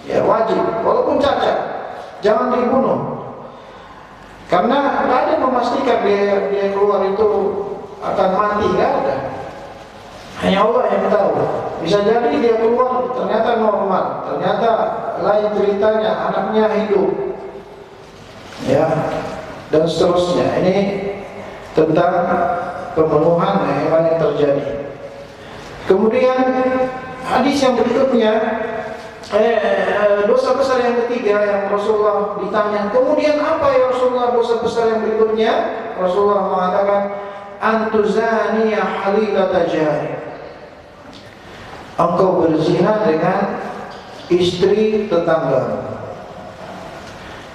Ya, wajib walaupun cacat, jangan dibunuh. Karena tidak ada yang memastikan dia keluar itu akan mati, tidak ada. Hanya Allah yang tahu. Bisa jadi dia keluar ternyata normal, ternyata lain ceritanya, anaknya hidup, ya, dan seterusnya. Ini tentang pembunuhan hewan yang terjadi. Kemudian hadis yang berikutnya, dosa besar yang ketiga yang Rasulullah ditanya, kemudian apa ya Rasulullah dosa besar yang berikutnya? Rasulullah mengatakan, antuzaniya halilata jari, engkau berzina dengan istri tetangga.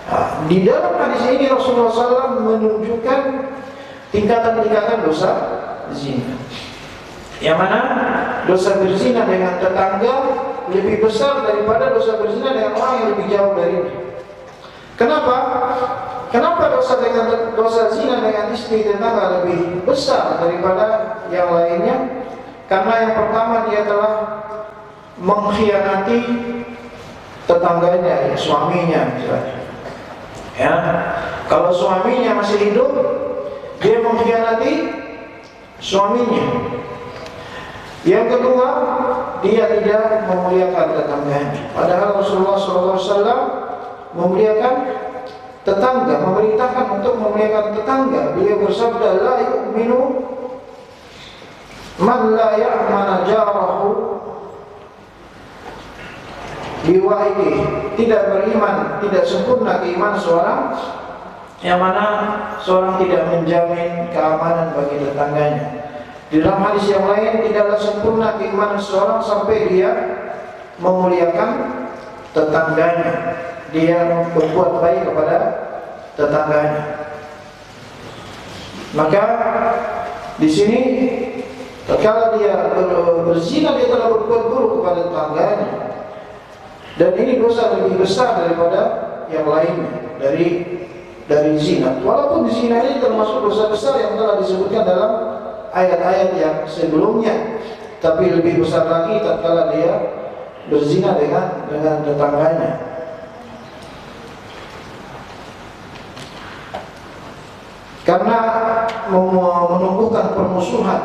Nah, di dalam hadis ini Rasulullah SAW menunjukkan tingkatan-tingkatan dosa zina, yang mana dosa berzina dengan tetangga lebih besar daripada dosa berzina dengan orang yang lebih jauh darinya. Kenapa? Kenapa dosa zina dengan istri tetangga lebih besar daripada yang lainnya? Karena yang pertama, dia telah mengkhianati tetangganya, ya, suaminya misalnya. Ya, kalau suaminya masih hidup, dia mengkhianati suaminya. Yang kedua, dia tidak memuliakan tetangganya. Padahal Rasulullah SAW memuliakan tetangga, memerintahkan untuk memuliakan tetangga. Beliau bersabda, la yu'minu man la ya'mana jarahu biwahidi. Tidak beriman, tidak sempurna keimanan seorang yang mana seorang tidak menjamin keamanan bagi tetangganya. Di dalam hadis yang lain, tidaklah sempurna keimanan seorang sampai dia memuliakan tetangganya, dia berbuat baik kepada tetangganya. Maka di sini, kalau dia berzina, dia telah berbuat buruk kepada tetangganya, dan ini dosa lebih besar daripada yang lainnya dari zina. Walaupun zina ini termasuk dosa besar yang telah disebutkan dalam ayat-ayat yang sebelumnya, tapi lebih besar lagi tatkala dia berzina dengan tetangganya. Karena menumbuhkan permusuhan,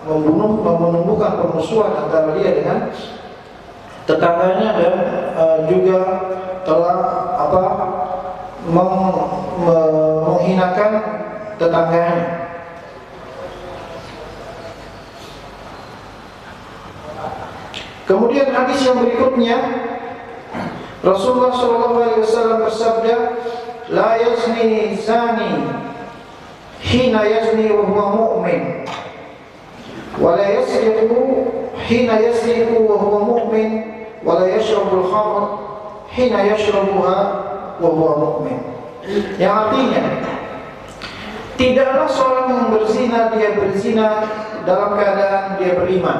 menumbuhkan permusuhan antara dia dengan tetangganya, dan juga telah menghinakan tetangganya. Kemudian hadis yang berikutnya, Rasulullah SAW bersabda, la yazni zani hina yazni wa huwa mu'min, wa la yasriqu hina yasriqu wa huwa mu'min, wa la yashrabu al-khamr hina yashrabuha wa huwa mu'min. Yang artinya, tidaklah seorang yang berzina, dia berzina dalam keadaan dia beriman.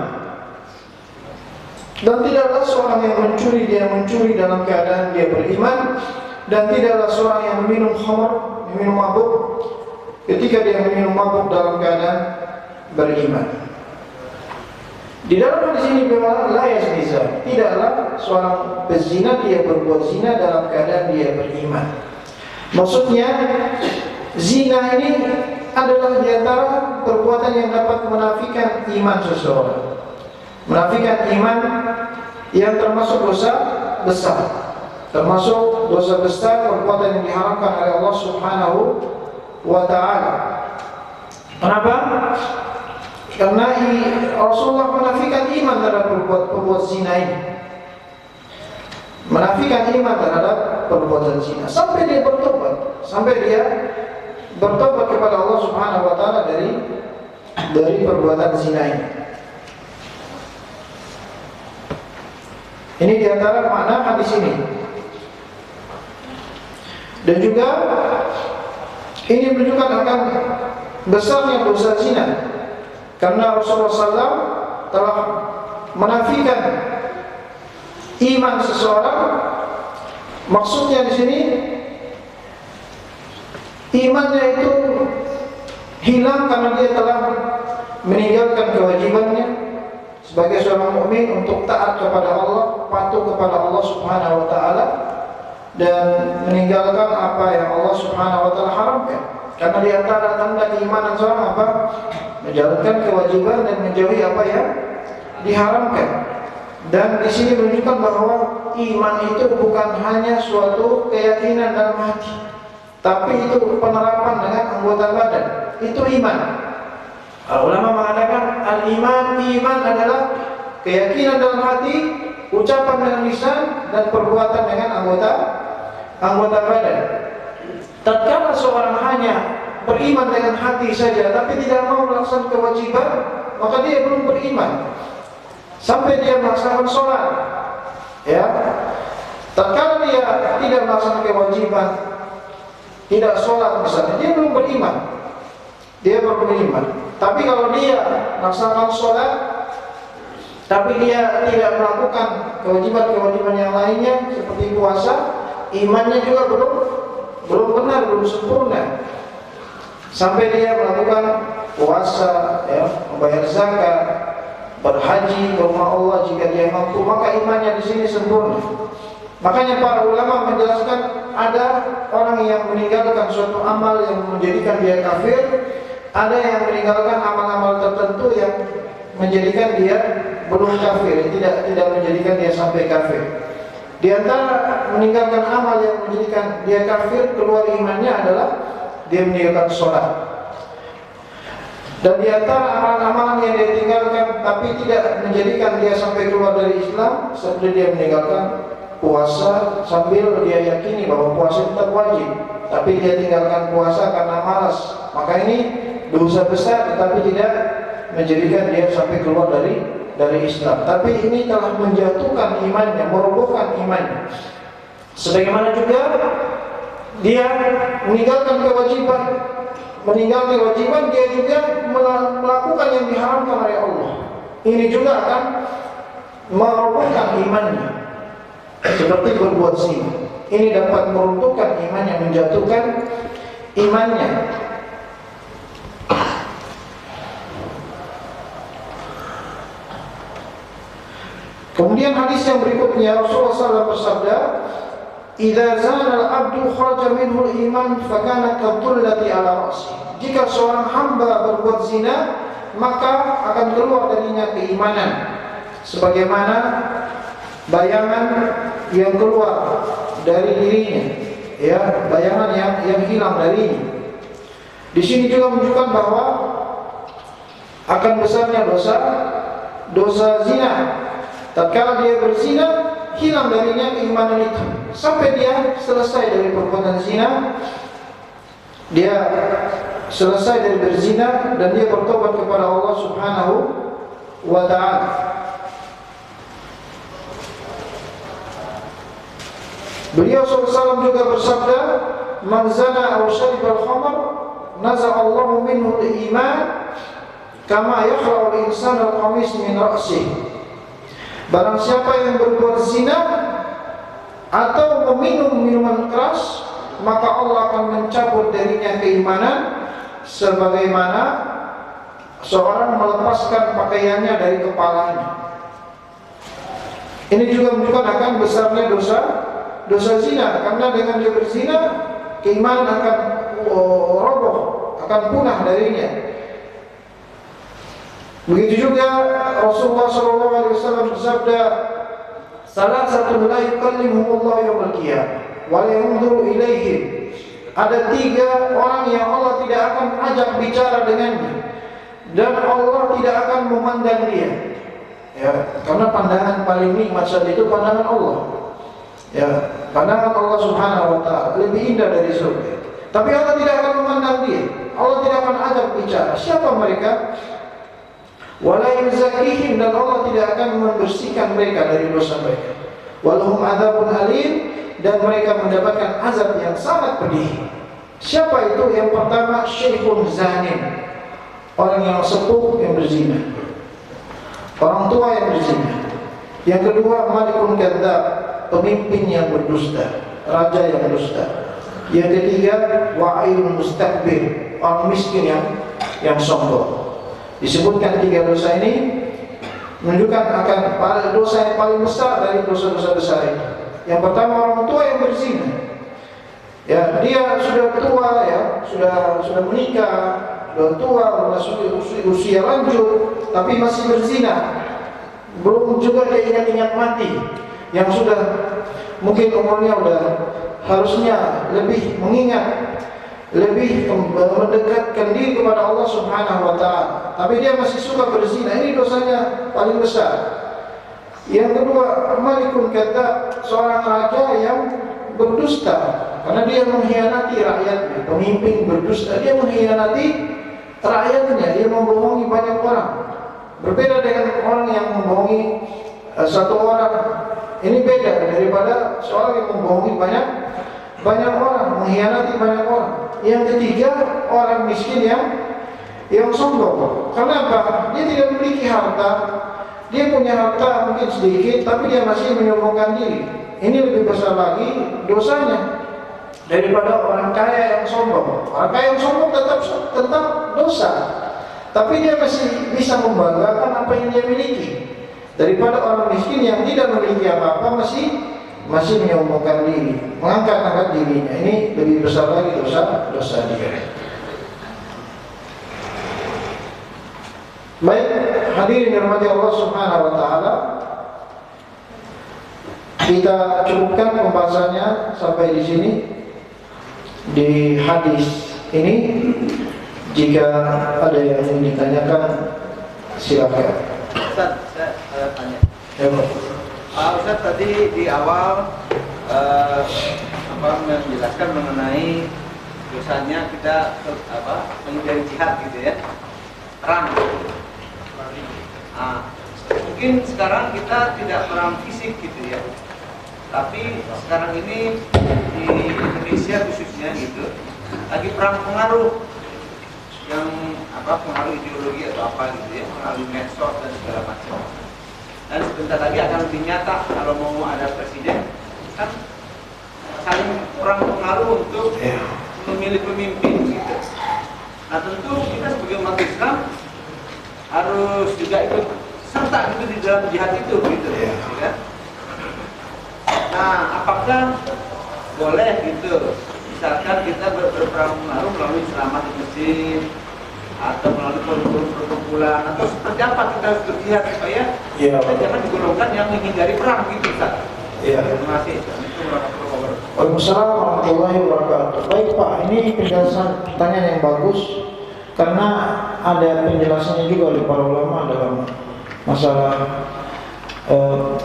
Dan tidaklah seorang yang mencuri, dia mencuri dalam keadaan dia beriman. Dan tidaklah seorang yang minum khamr, minum mabuk, ketika dia minum mabuk dalam keadaan beriman. Di dalam hadis ini bermakna la yazni zani, tidaklah seorang pezina dia berbuat zina dalam keadaan dia beriman. Maksudnya zina ini adalah di antara perbuatan yang dapat menafikan iman seseorang. Menafikan iman yang termasuk dosa besar. Termasuk dosa besar, perbuatan yang diharamkan oleh Allah Subhanahu wa ta'ala. Kenapa? Karena Rasulullah menafikan iman terhadap perbuatan zina ini. Menafikan iman terhadap perbuatan zina sampai dia bertobat, sampai dia bertobat kepada Allah Subhanahu wa ta'ala dari perbuatan zina ini. Ini diantara makna hadis ini. Dan juga ini menunjukkan akan besarnya dosa zina, karena Rasulullah SAW telah menafikan iman seseorang. Maksudnya di sini imannya itu hilang karena dia telah meninggalkan kewajibannya sebagai seorang mukmin untuk taat kepada Allah, patuh kepada Allah Subhanahu wa ta'ala, dan meninggalkan apa yang Allah Subhanahu wa ta'ala haramkan. Karena di antara tanda keimanan seorang apa? Menjalankan kewajiban dan menjauhi apa yang diharamkan. Dan di sini menunjukkan bahwa iman itu bukan hanya suatu keyakinan dalam hati, tapi itu penerapan dengan anggota badan. Itu iman. Ulama mengatakan iman adalah keyakinan dalam hati, ucapan dengan lisan, dan perbuatan dengan anggota badan. Tatkala seorang hanya beriman dengan hati saja tapi tidak mau melaksanakan kewajiban, maka dia belum beriman. Sampai dia melaksanakan sholat, ya. Tatkala dia tidak melaksanakan kewajiban, tidak sholat misalnya, dia belum beriman. Dia baru beriman. Tapi kalau dia melaksanakan sholat, tapi dia tidak melakukan kewajiban-kewajiban yang lainnya seperti puasa, imannya juga belum benar, belum sempurna. Sampai dia melakukan puasa, ya, membayar zakat, berhaji ke rumah Allah jika dia mampu, maka imannya di sini sempurna. Makanya para ulama menjelaskan ada orang yang meninggalkan suatu amal yang menjadikan dia kafir, ada yang meninggalkan amal-amal tertentu yang menjadikan dia belum kafir, tidak menjadikan dia sampai kafir. Di antara meninggalkan amal yang menjadikan dia kafir, keluar imannya adalah dia meninggalkan sholat. Dan di antara amalan-amalan yang dia tinggalkan tapi tidak menjadikan dia sampai keluar dari Islam, seperti dia meninggalkan puasa sambil dia yakini bahwa puasa tetap wajib, tapi dia tinggalkan puasa karena malas, maka ini dosa besar tetapi tidak menjadikan dia sampai keluar dari Islam. Tapi ini telah menjatuhkan imannya, merobohkan imannya. Sebagaimana juga dia meninggalkan kewajiban, dia juga melakukan yang diharamkan oleh Allah. Ini juga akan merobohkan imannya, seperti berbuat zina. Ini dapat meruntuhkan imannya, menjatuhkan imannya. Kemudian hadis yang berikutnya, Rasulullah SAW bersabda, "Idza zana al-'abdu kharaja minhu al-iman fa kana kadhullati 'ala ra'si." Jika seorang hamba berbuat zina, maka akan keluar darinya keimanan, sebagaimana bayangan yang keluar dari dirinya, ya, bayangan yang hilang darinya. Di sini juga menunjukkan bahwa akan besarnya dosa zina. Tatkala dia berzina, hilang darinya keimanan itu sampai dia selesai dari perbuatan zina, dia selesai dari berzina dan dia bertobat kepada Allah Subhanahu wa ta'ala. Beliau SAW juga bersabda, "Man zana aw syariba al-khamr, naza'a Allahu minhu al-iman kama yakhla'ul insanu al-qamis min ra'sih. Barang siapa yang berbuat zina atau meminum minuman keras, maka Allah akan mencabut darinya keimanan sebagaimana seorang melepaskan pakaiannya dari kepalanya. Ini juga menunjukkan akan besarnya dosa zina, karena dengan dia berzina keimanan akan roboh, akan punah darinya. Begitu juga Rasulullah SAW bersabda, salah satu la yukallimuhumullah yaumil qiyamah wa la yanzuru ilaihim. Ada 3 orang yang Allah tidak akan ajak bicara dengannya dan Allah tidak akan memandang dia. Ya, karena pandangan paling nikmat saat itu pandangan Allah. Ya, pandangan Allah Subhanahu wa taala lebih indah dari surga. Tapi Allah tidak akan memandang dia. Allah tidak akan ajak bicara. Siapa mereka? Wala yuzakihim, dan Allah tidak akan membersihkan mereka dari dosa mereka. Walahum adzabun alim, dan mereka mendapatkan azab yang sangat pedih. Siapa itu? Yang pertama, syekhun zanin, orang yang sepuh yang berzina, orang tua yang berzina. Yang kedua, malikun kadzdzab, pemimpin yang berdusta, raja yang dusta. Yang ketiga, wa'ilun mustakbir, orang miskin yang sombong. Disebutkan 3 dosa ini menunjukkan akan dosa yang paling besar dari dosa-dosa besar ini. Yang pertama, orang tua yang berzina. Ya, dia sudah tua, ya, sudah menikah, sudah tua, usia lanjut, tapi masih berzina. Belum juga dia ingat mati, yang sudah mungkin umurnya udah harusnya lebih mengingat, lebih mendekatkan diri kepada Allah Subhanahu wa taala, tapi dia masih suka berzina. Ini dosanya paling besar. Yang kedua, malikun kadzdzab, seorang raja yang berdusta, karena dia mengkhianati rakyatnya. Pemimpin berdusta, dia mengkhianati rakyatnya, dia membohongi banyak orang. Berbeda dengan orang yang membohongi satu orang. Ini beda daripada seorang yang membohongi banyak orang, mengkhianati banyak orang. Yang ketiga, orang miskin yang sombong. Kenapa? Dia tidak memiliki harta. Dia punya harta mungkin sedikit, tapi dia masih menyombongkan diri. Ini lebih besar lagi dosanya daripada orang kaya yang sombong. Orang kaya yang sombong tetap dosa, tapi dia masih bisa membanggakan apa yang dia miliki, daripada orang miskin yang tidak memiliki apa-apa, masih menyombongkan diri, mengangkat dirinya. Ini lebih besar lagi dosa dia. Baik, hadirin dirahmati Allah Subhanahu wa taala, kita cukupkan pembahasannya sampai di sini di hadis ini. Jika ada yang ingin ditanyakan, silakan. Ustaz, saya tanya. Ya, Pak. Ustaz, tadi di awal menjelaskan mengenai dosanya kita menghindari jihad gitu ya, perang. Mungkin sekarang kita tidak perang fisik gitu ya, tapi sekarang ini di Indonesia khususnya gitu lagi perang pengaruh, yang pengaruh ideologi atau apa gitu ya, pengaruh medsos dan segala macam. Dan sebentar lagi akan lebih nyata kalau mau ada presiden, kan saling perang pengaruh untuk memilih pemimpin gitu. Nah tentu kita sebagai umat Islam harus juga ikut serta gitu di dalam jihad itu gitu ya kan? Nah apakah boleh gitu misalkan kita berperang pengaruh melalui ceramah di masjid atau melalui perkumpulan, atau seperti apa kita harus berjihad supaya kita jangan digolongkan yang menghindari perang gitu Ustaz? Iya. Terima kasih. Waalaikumsalam warahmatullahi wabarakatuh. Baik Pak, ini penjelasan pertanyaan yang bagus, karena ada penjelasannya juga oleh para ulama dalam masalah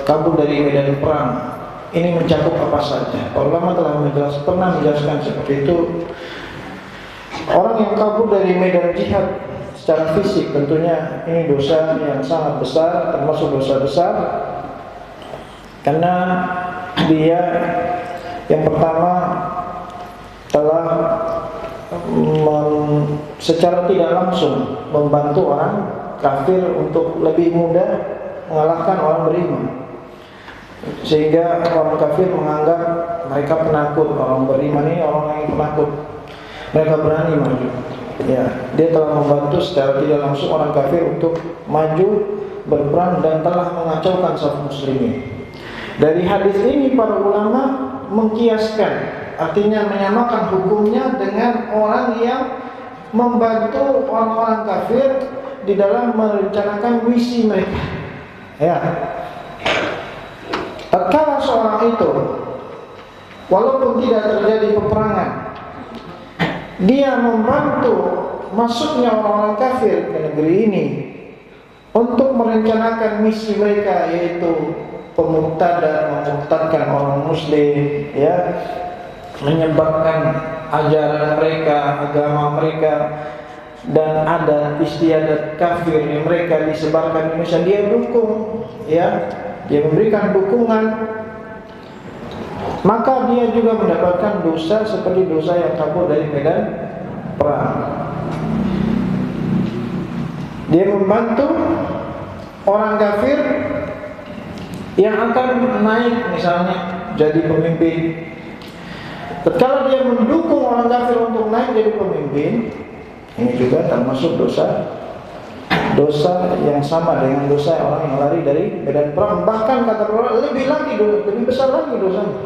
kabur dari medan perang. Ini mencakup apa saja? Para ulama telah pernah menjelaskan seperti itu. Orang yang kabur dari medan jihad secara fisik tentunya ini dosa yang sangat besar, termasuk dosa besar, karena dia yang pertama telah secara tidak langsung membantu orang kafir untuk lebih mudah mengalahkan orang beriman, sehingga orang kafir menganggap mereka penakut. Orang beriman ini orang yang penakut, mereka berani maju. Ya, dia telah membantu secara tidak langsung orang kafir untuk maju berperang dan telah mengacaukan saf muslimin. Dari hadis ini para ulama mengkiaskan, artinya menyamakan hukumnya dengan orang yang membantu orang-orang kafir di dalam merencanakan misi mereka. Ya, tatkala seorang itu walaupun tidak terjadi peperangan, dia membantu masuknya orang-orang kafir ke negeri ini untuk merencanakan misi mereka, yaitu pemurtadan, memurtadkan orang muslim, ya, menyebarkan ajaran mereka, agama mereka, dan ada istiadat kafir yang mereka disebarkan di Indonesia, dia dukung, ya, dia memberikan dukungan, maka dia juga mendapatkan dosa seperti dosa yang kabur dari medan perang. Dia membantu orang kafir yang akan naik misalnya jadi pemimpin. Tatkala dia mendukung orang kafir untuk naik jadi pemimpin, ini juga termasuk dosa yang sama dengan dosa orang yang lari dari medan perang. Bahkan kata orang lebih besar lagi dosanya.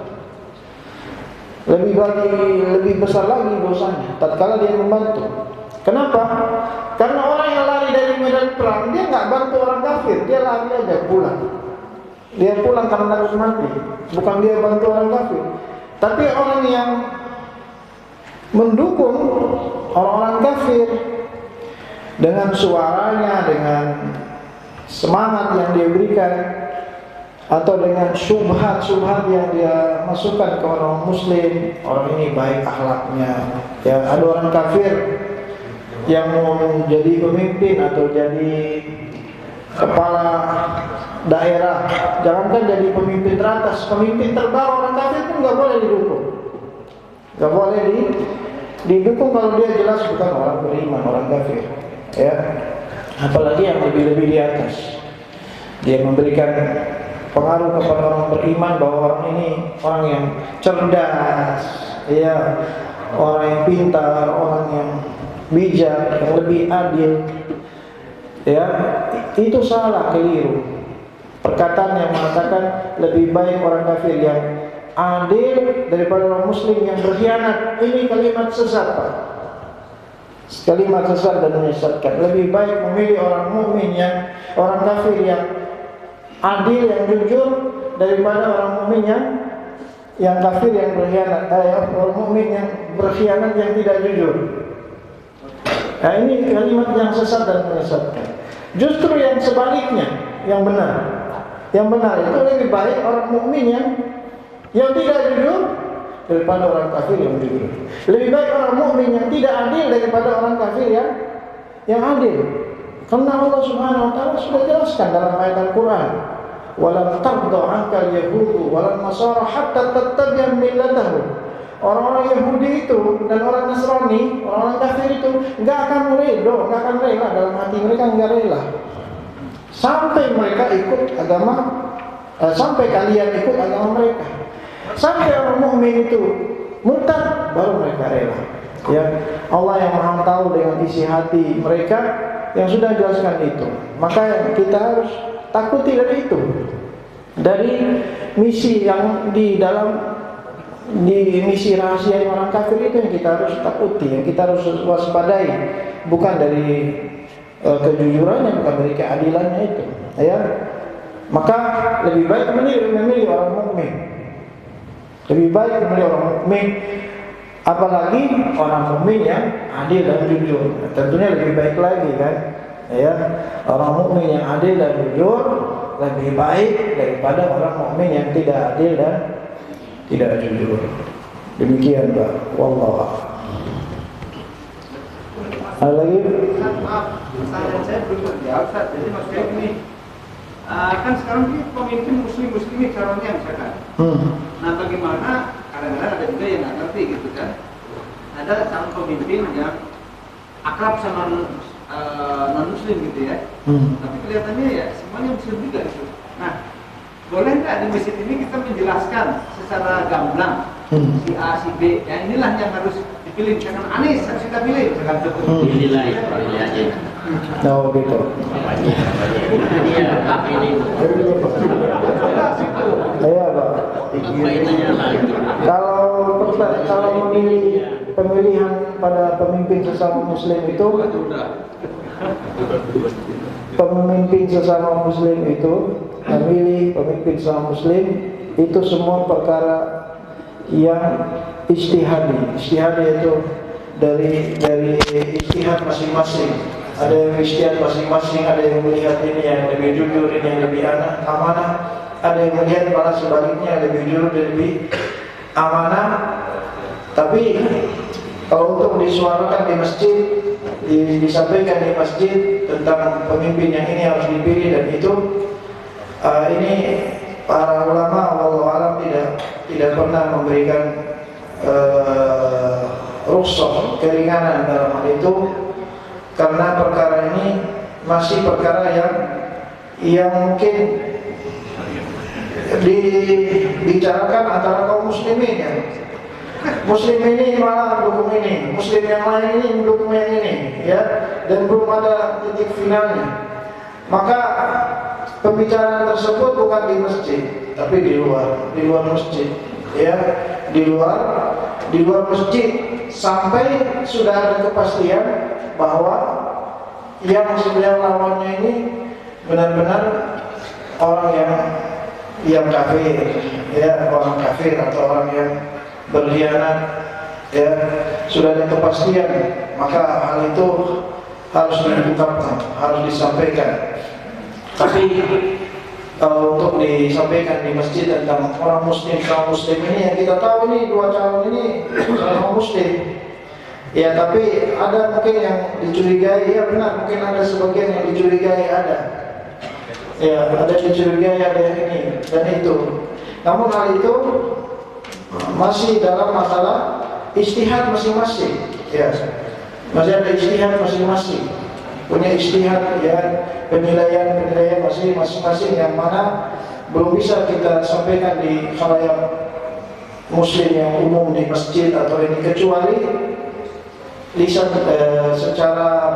Lebih besar lagi dosanya tatkala dia membantu. Kenapa? Karena orang yang lari dari medan perang, dia nggak bantu orang kafir, dia lari aja pulang. Dia pulang karena harus mati, bukan dia bantu orang kafir. Tapi orang yang mendukung orang-orang kafir dengan suaranya, dengan semangat yang dia berikan, atau dengan syubhat-syubhat yang dia masukkan ke orang muslim, orang ini baik akhlaknya. Ya, ada orang kafir yang mau jadi pemimpin atau jadi kepala daerah, jangankan jadi pemimpin teratas, pemimpin terbawah orang kafir pun nggak boleh didukung. Nggak boleh didukung kalau dia jelas bukan orang beriman, orang kafir. Ya, apalagi yang lebih-lebih di atas, dia memberikan pengaruh kepada orang beriman bahwa orang ini orang yang cerdas, ya, orang yang pintar, orang yang bijak, yang lebih adil. Ya, itu salah, keliru. Perkataan yang mengatakan lebih baik orang kafir yang adil daripada orang muslim yang berkhianat, ini kalimat sesat, Pak. Kalimat sesat dan menyesatkan. Lebih baik memilih orang mukmin yang orang kafir yang adil, yang jujur, daripada orang mukmin yang kafir yang berkhianat, orang mukmin yang berkhianat yang tidak jujur. Nah, ini kalimat yang sesat dan menyesatkan. Justru yang sebaliknya, yang benar. Yang benar itu lebih baik orang mukmin yang tidak jujur daripada orang kafir yang jujur. Lebih baik orang mukmin yang tidak adil daripada orang kafir yang adil. Karena Allah Subhanahu wa taala sudah jelaskan dalam ayat Al-Qur'an, "Walan tarda 'ankal yahudu walan nasara hatta tattabi'a millatahum." Orang-orang Yahudi itu dan orang Nasrani, orang-orang kafir itu enggak akan rela, dalam hati mereka enggak rela sampai mereka ikut agama, sampai kalian ikut agama mereka. Sampai orang mukmin itu murtad, baru mereka rela. Ya, Allah yang Maha tahu dengan isi hati mereka yang sudah jelaskan itu. Maka kita harus takuti dari itu, dari misi yang di misi rahasia orang kafir itu yang kita harus takuti, yang kita harus waspadai, bukan dari kejujurannya, bukan dari keadilannya itu. Ya, maka lebih baik memilih orang mukmin. Lebih baik memilih orang mukmin, apalagi orang mukmin yang adil dan jujur. Tentunya lebih baik lagi kan? Ya, orang mukmin yang adil dan jujur lebih baik daripada orang mukmin yang tidak adil dan tidak jujur. Demikian, Pak. Wallahu a'lam. Ada lagi? Maaf, saya belum terjawab. Jadi maksudnya ini kan sekarang ini pemimpin muslim-muslimnya calonnya misalkan. Nah, bagaimana? Kadang-kadang ada juga yang nggak ngerti gitu kan. ada calon pemimpin yang akrab sama non muslim gitu ya. Tapi kelihatannya ya semuanya muslim juga gitu. Nah, boleh nggak di masjid ini kita menjelaskan secara gamblang si A, si B, ya inilah yang harus dipilih. Jangan Anies harus kita pilih. Pilih aja. Oh gitu. Iya Pak. Kalau memilih pemilihan pada pemimpin sesama muslim itu, memilih pemimpin sesama muslim itu semua perkara yang ijtihadi. Ijtihadi itu dari ijtihad masing-masing. Ada yang ijtihad masing-masing, ada yang melihat ini yang lebih jujur, ini yang lebih amanah. Ada yang melihat malah sebaliknya, lebih jujur dan lebih amanah. Tapi kalau untuk disuarakan di masjid, disampaikan di masjid tentang pemimpin yang ini harus dipilih dan itu, ini para ulama wallahu alam tidak pernah memberikan rukhsah, keringanan dalam hal itu, karena perkara ini masih perkara yang mungkin dibicarakan antara kaum muslimin ya. Muslim ini malah mendukung ini, muslim yang lain ini mendukung yang ini ya, dan belum ada titik finalnya. Maka pembicaraan tersebut bukan di masjid, tapi di luar masjid ya, di luar masjid, sampai sudah ada kepastian bahwa yang sebenarnya lawannya ini benar-benar orang yang kafir ya, orang kafir atau orang yang berkhianat ya, sudah ada kepastian, maka hal itu harus diungkapkan, harus disampaikan. Tapi kalau untuk disampaikan di masjid tentang orang muslim, kaum muslim ini yang kita tahu ini dua calon ini kaum muslim ya, tapi ada mungkin yang dicurigai, ya benar, mungkin ada sebagian yang dicurigai, ada ya, ada dicurigai, ada yang ini dan itu. Namun hal itu masih dalam masalah ijtihad masing-masing ya, masih ada ijtihad masing-masing, punya ijtihad ya, penilaian masing-masing yang mana belum bisa kita sampaikan di khalayak muslim yang umum di masjid atau ini, kecuali lisan secara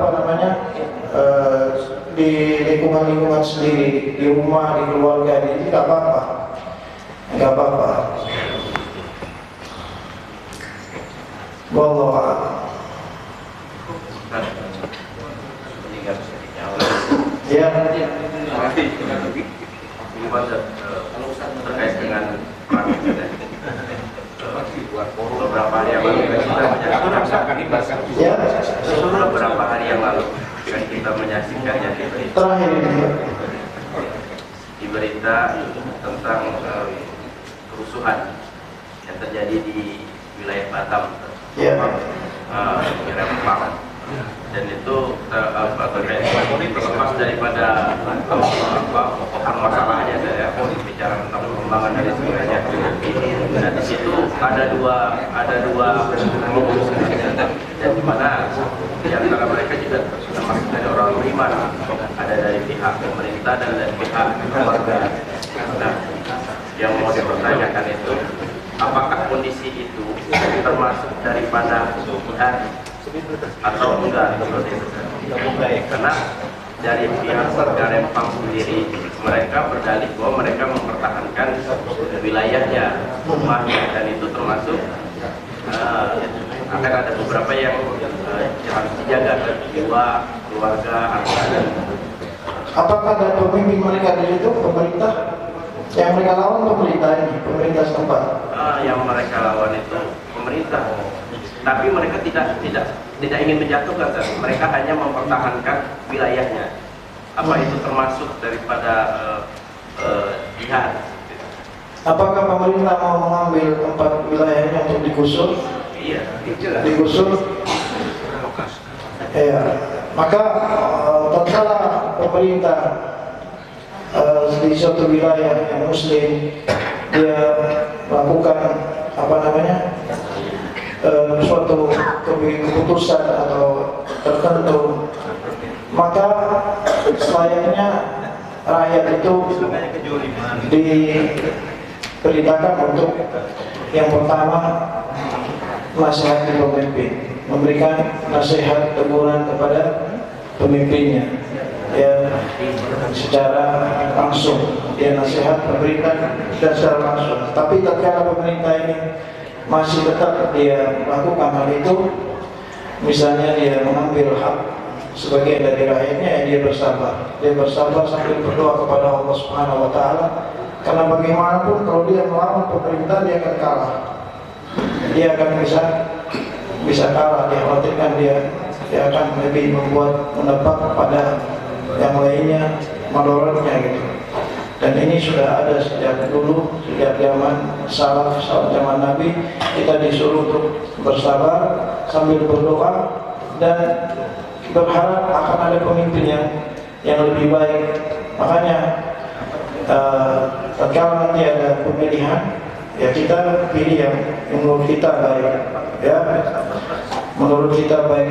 di lingkungan sendiri, di rumah, di keluarga, ini nggak apa-apa. Wallahu a'lam. Ya. Terkait dengan beberapa hari yang lalu kan kita menyaksikannya di berita tentang kerusuhan yang terjadi di wilayah Batam. Rempang, dan itu terlepas daripada pokok masalahnya, saya bicara tentang perkembangan dari sebenarnya. Nah, di situ ada dua kelompok, dan di mana di antara mereka juga termasuk dari orang beriman, ada dari pihak pemerintah dan dari pihak keluarga. Nah, yang mau dipertanyakan itu, apakah kondisi itu termasuk daripada jihad atau enggak? Karena dari pihak warga Rempang sendiri, mereka berdalih bahwa mereka mempertahankan wilayahnya, rumahnya, dan itu termasuk akan ada beberapa yang harus dijaga, jiwa, keluarga, harta. Apakah ada pemimpin mereka di situ, pemerintah? Yang mereka lawan pemerintah setempat. Yang mereka lawan itu pemerintah, tapi mereka tidak ingin menjatuhkan, mereka hanya mempertahankan wilayahnya. Apa itu termasuk daripada jihad? Apakah pemerintah mau mengambil tempat wilayahnya untuk digusur? Iya, digusur. Ya, maka tatkala pemerintah di suatu wilayah yang muslim, dia melakukan suatu keputusan atau tertentu, maka selayaknya rakyat itu diperintahkan untuk yang pertama nasihati pemimpin, memberikan nasihat teguran kepada pemimpinnya, ya, secara langsung, dia nasihat pemerintah dan secara langsung. Tapi tatkala pemerintah ini masih tetap dia melakukan hal itu, misalnya dia mengambil hak sebagian dari rakyatnya, ya dia bersabar sambil berdoa kepada Allah Subhanahu wa Ta'ala, karena bagaimanapun kalau dia melawan pemerintah dia akan kalah, dia akan bisa kalah, dia khawatirkan dia akan lebih menebak pada yang lainnya madorotnya gitu. Dan ini sudah ada sejak dulu, sejak zaman salaf zaman Nabi, kita disuruh untuk bersabar sambil berdoa dan berharap akan ada pemimpin yang lebih baik. Makanya tatkala nanti ada pemilihan, ya kita pilih yang menurut kita baik, ya, menurut kita baik,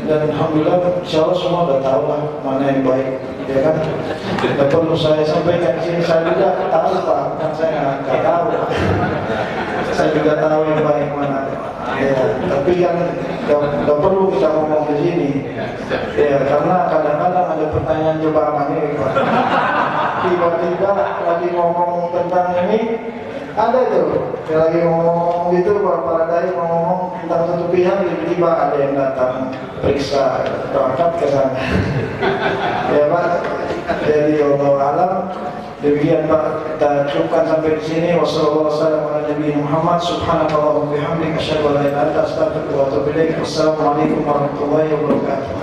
dan alhamdulillah insyaallah semua udah tahu lah mana yang baik, ya kan. Tidak perlu saya sampaikan di sini, saya juga tahu Pak, kan saya nggak tahu, saya juga tahu yang baik mana, ya. Tapi kan nggak perlu kita ngomong di sini, ya, karena kadang-kadang ada pertanyaan jebakan ini Pak. Tiba-tiba lagi ngomong tentang ini, ada tuh yang lagi ngomong gitu, para dai ngomong tentang satu pihak, tiba-tiba ada yang datang periksa berangkat ke sana. Ya Pak, jadi Allah alam, demikian Pak, kita cukupkan sampai di sini. Wassalamualaikum warahmatullahi wabarakatuh.